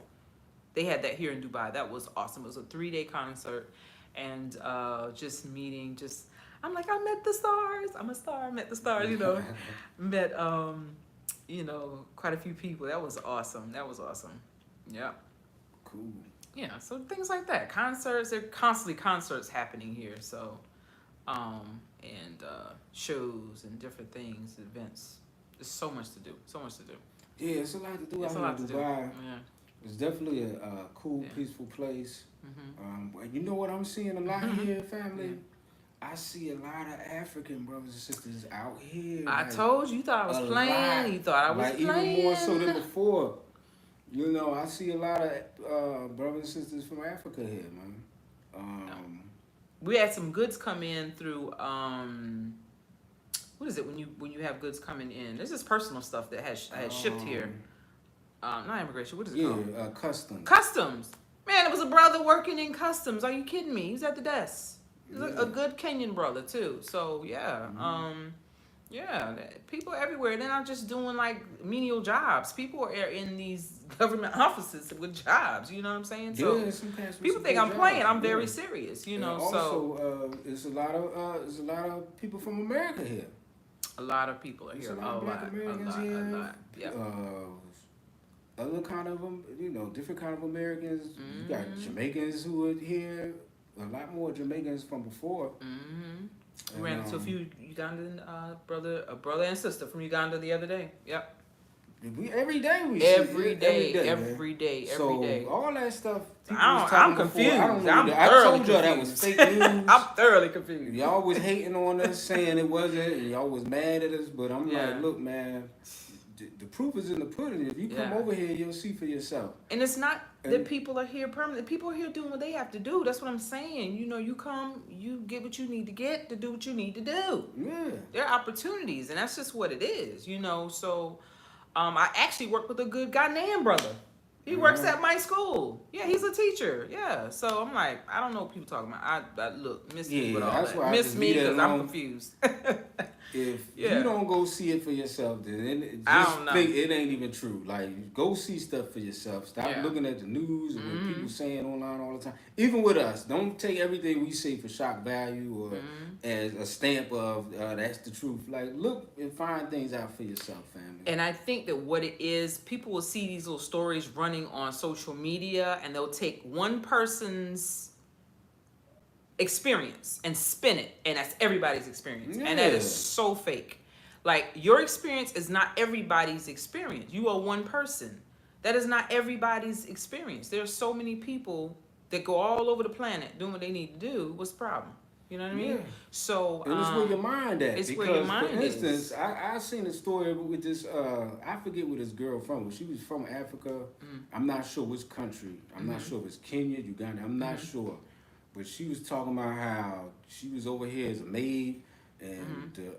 Speaker 2: They had that here in Dubai. That was awesome. It was a 3-day concert, and just meeting. I'm like, I met the stars. I'm a star. I met the stars. Met quite a few people. That was awesome. Yeah.
Speaker 1: Cool.
Speaker 2: Yeah. So things like that. Concerts. There are constantly concerts happening here. So. And shows and different things, events. There's so much to do.
Speaker 1: Yeah, it's a lot to do
Speaker 2: It's a
Speaker 1: out
Speaker 2: lot
Speaker 1: in
Speaker 2: to do.
Speaker 1: Dubai.
Speaker 2: Yeah.
Speaker 1: It's definitely a cool, peaceful place. You know what I'm seeing a lot here, family? I see a lot of African brothers and sisters out here.
Speaker 2: I told you, thought I was playing.
Speaker 1: Lot.
Speaker 2: You thought I was playing.
Speaker 1: Even more so than before. I see a lot of brothers and sisters from Africa here, man.
Speaker 2: We had some goods come in through what is it when you have goods coming in? There's this personal stuff that had shipped here. Not immigration. What is it called?
Speaker 1: Yeah, customs.
Speaker 2: Customs. Man, it was a brother working in customs. Are you kidding me? He's at the desk. He's a good Kenyan brother too. So yeah, people everywhere. They're not just doing like menial jobs. People are in these government offices with jobs. You know what I'm saying? So people think I'm playing. I'm very serious.
Speaker 1: And also, there's a lot of people from America here.
Speaker 2: A lot of people are here.
Speaker 1: A lot of Black Americans here.
Speaker 2: A lot. Yep.
Speaker 1: Other kind of them, different kind of Americans. You got Jamaicans who are here. A lot more Jamaicans from before.
Speaker 2: We ran into a few Ugandan brother and sister from Uganda the other day. Yep.
Speaker 1: Every day we
Speaker 2: every
Speaker 1: see
Speaker 2: day, every day.
Speaker 1: So all that stuff.
Speaker 2: I'm confused.
Speaker 1: I told y'all that was fake news.
Speaker 2: I'm thoroughly confused.
Speaker 1: Y'all was hating on us, saying it wasn't, and y'all was mad at us. But I'm like, look, man. The proof is in the pudding. If you come over here, you'll see for yourself.
Speaker 2: And it's not that people are here permanently. People are here doing what they have to do. That's what I'm saying. You come, you get what you need to get to do what you need to do.
Speaker 1: Yeah.
Speaker 2: There are opportunities, and that's just what it is. So I actually work with a good Ghanaian brother. He works at my school. Yeah, he's a teacher. Yeah. So I'm like, I don't know what people talking about. I look, miss me with all that. Miss me because I'm confused.
Speaker 1: If you don't go see it for yourself, then think it ain't even true. Like, go see stuff for yourself. Stop looking at the news and what people saying online all the time. Even with us, don't take everything we say for shock value or as a stamp of that's the truth. Like, look and find things out for yourself, family.
Speaker 2: And I think that what it is, people will see these little stories running on social media, and they'll take one person's experience and spin it, and that's everybody's experience. And that is so fake. Like, your experience is not everybody's experience. You are one person. That is not everybody's experience. There's so many people that go all over the planet doing what they need to do. What's the problem? You know what I mean? So
Speaker 1: and it's where your mind at.
Speaker 2: It's
Speaker 1: because,
Speaker 2: where your mind
Speaker 1: for instance,
Speaker 2: is.
Speaker 1: I seen a story with this. I forget where this girl from. She was from Africa. I'm not sure which country. I'm not sure if it's Kenya, Uganda. I'm not sure. But she was talking about how she was over here as a maid, and the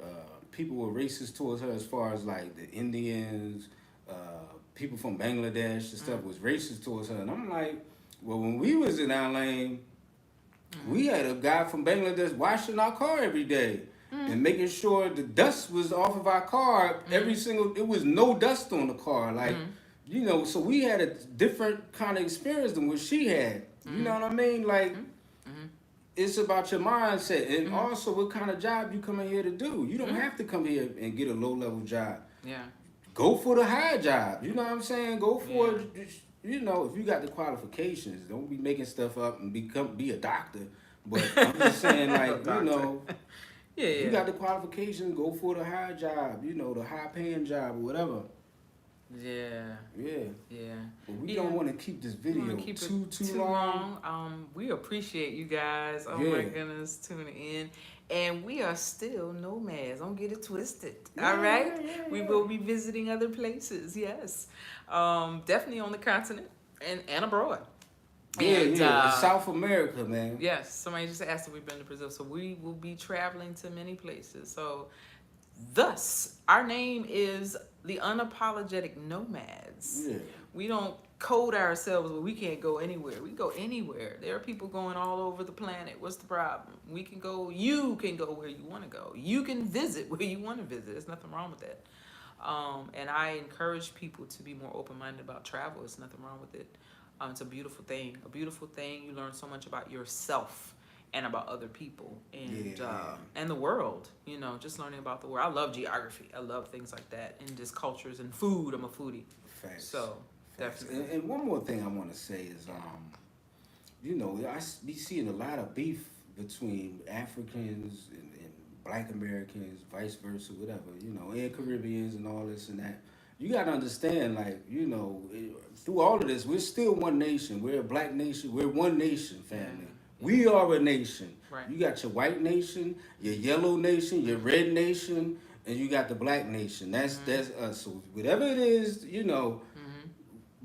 Speaker 1: people were racist towards her as far as like the Indians, people from Bangladesh and stuff was racist towards her. And I'm like, well, when we was in our lane, we had a guy from Bangladesh washing our car every day and making sure the dust was off of our car it was no dust on the car. Like, you know, so we had a different kind of experience than what she had. You know what I mean? Like, it's about your mindset and also what kind of job you come in here to do. You don't have to come here and get a low-level job.
Speaker 2: Yeah.
Speaker 1: Go for the high job. You know what I'm saying? Go for it. You know, if you got the qualifications, don't be making stuff up and be a doctor. But I'm just saying, like, you know, if you got the qualifications, go for the high job. You know, the high-paying job or whatever.
Speaker 2: Yeah.
Speaker 1: But we don't want to keep this video too long.
Speaker 2: We appreciate you guys. Oh my goodness, tuning in. And we are still nomads. Don't get it twisted. All right? We will be visiting other places. Yes. Definitely on the continent and abroad.
Speaker 1: South America, man.
Speaker 2: Yes. Somebody just asked if we've been to Brazil. So we will be traveling to many places. So thus, our name is the Unapologetic Nomads. Yeah. We don't code ourselves, but we can't go anywhere. We go anywhere. There are people going all over the planet. What's the problem? We can go. You can go where you want to go. You can visit where you want to visit. There's nothing wrong with that. And I encourage people to be more open-minded about travel. There's nothing wrong with it. It's a beautiful thing. A beautiful thing. You learn so much about yourself and about other people and the world. You know, just learning about the world. I love geography. I love things like that, and just cultures and food. I'm a foodie.
Speaker 1: Facts.
Speaker 2: So definitely.
Speaker 1: And one more thing I want to say is, you know, I be seeing a lot of beef between Africans and Black Americans, vice versa, whatever. You know, and Caribbeans and all this and that. You got to understand, like, you know, through all of this, we're still one nation. We're a black nation. We're one nation, family. We are a nation. Right. You got your white nation, your yellow nation, your red nation, and you got the black nation. That's us. So whatever it is, you know,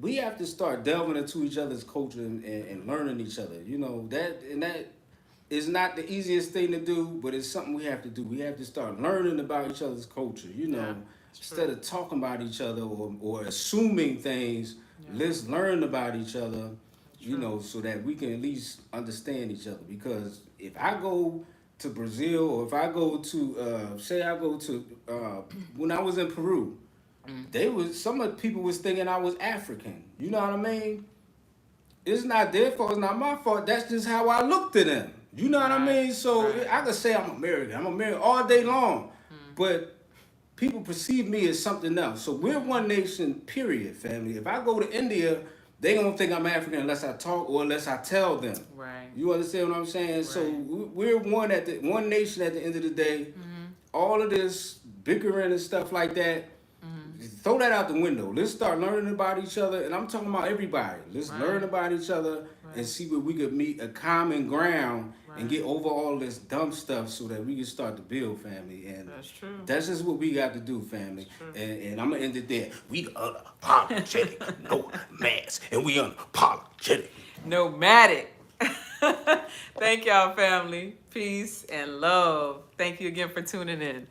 Speaker 1: we have to start delving into each other's culture and learning each other. You know, that is not the easiest thing to do, but it's something we have to do. We have to start learning about each other's culture, you know. Instead of talking about each other or assuming things, let's learn about each other. You know, so that we can at least understand each other. Because if I go to Brazil, or if I go to, when I was in Peru, some of the people was thinking I was African. You know what I mean? It's not their fault, it's not my fault. That's just how I looked at them. You know what I mean? So I could say I'm American all day long. But people perceive me as something else. So we're one nation, period, family. If I go to India, they don't think I'm African unless I talk or unless I tell them. Right. You understand what I'm saying? Right. So we're one nation at the end of the day. All of this bickering and stuff like that, throw that out the window. Let's start learning about each other. And I'm talking about everybody. Let's learn about each other and see where we could meet a common ground and get over all this dumb stuff so that we can start to build, family. And that's true. That's just what we got to do, family. And I'm going to end it there. We unapologetic nomads. And we unapologetic.
Speaker 2: Nomadic. Thank y'all, family. Peace and love. Thank you again for tuning in.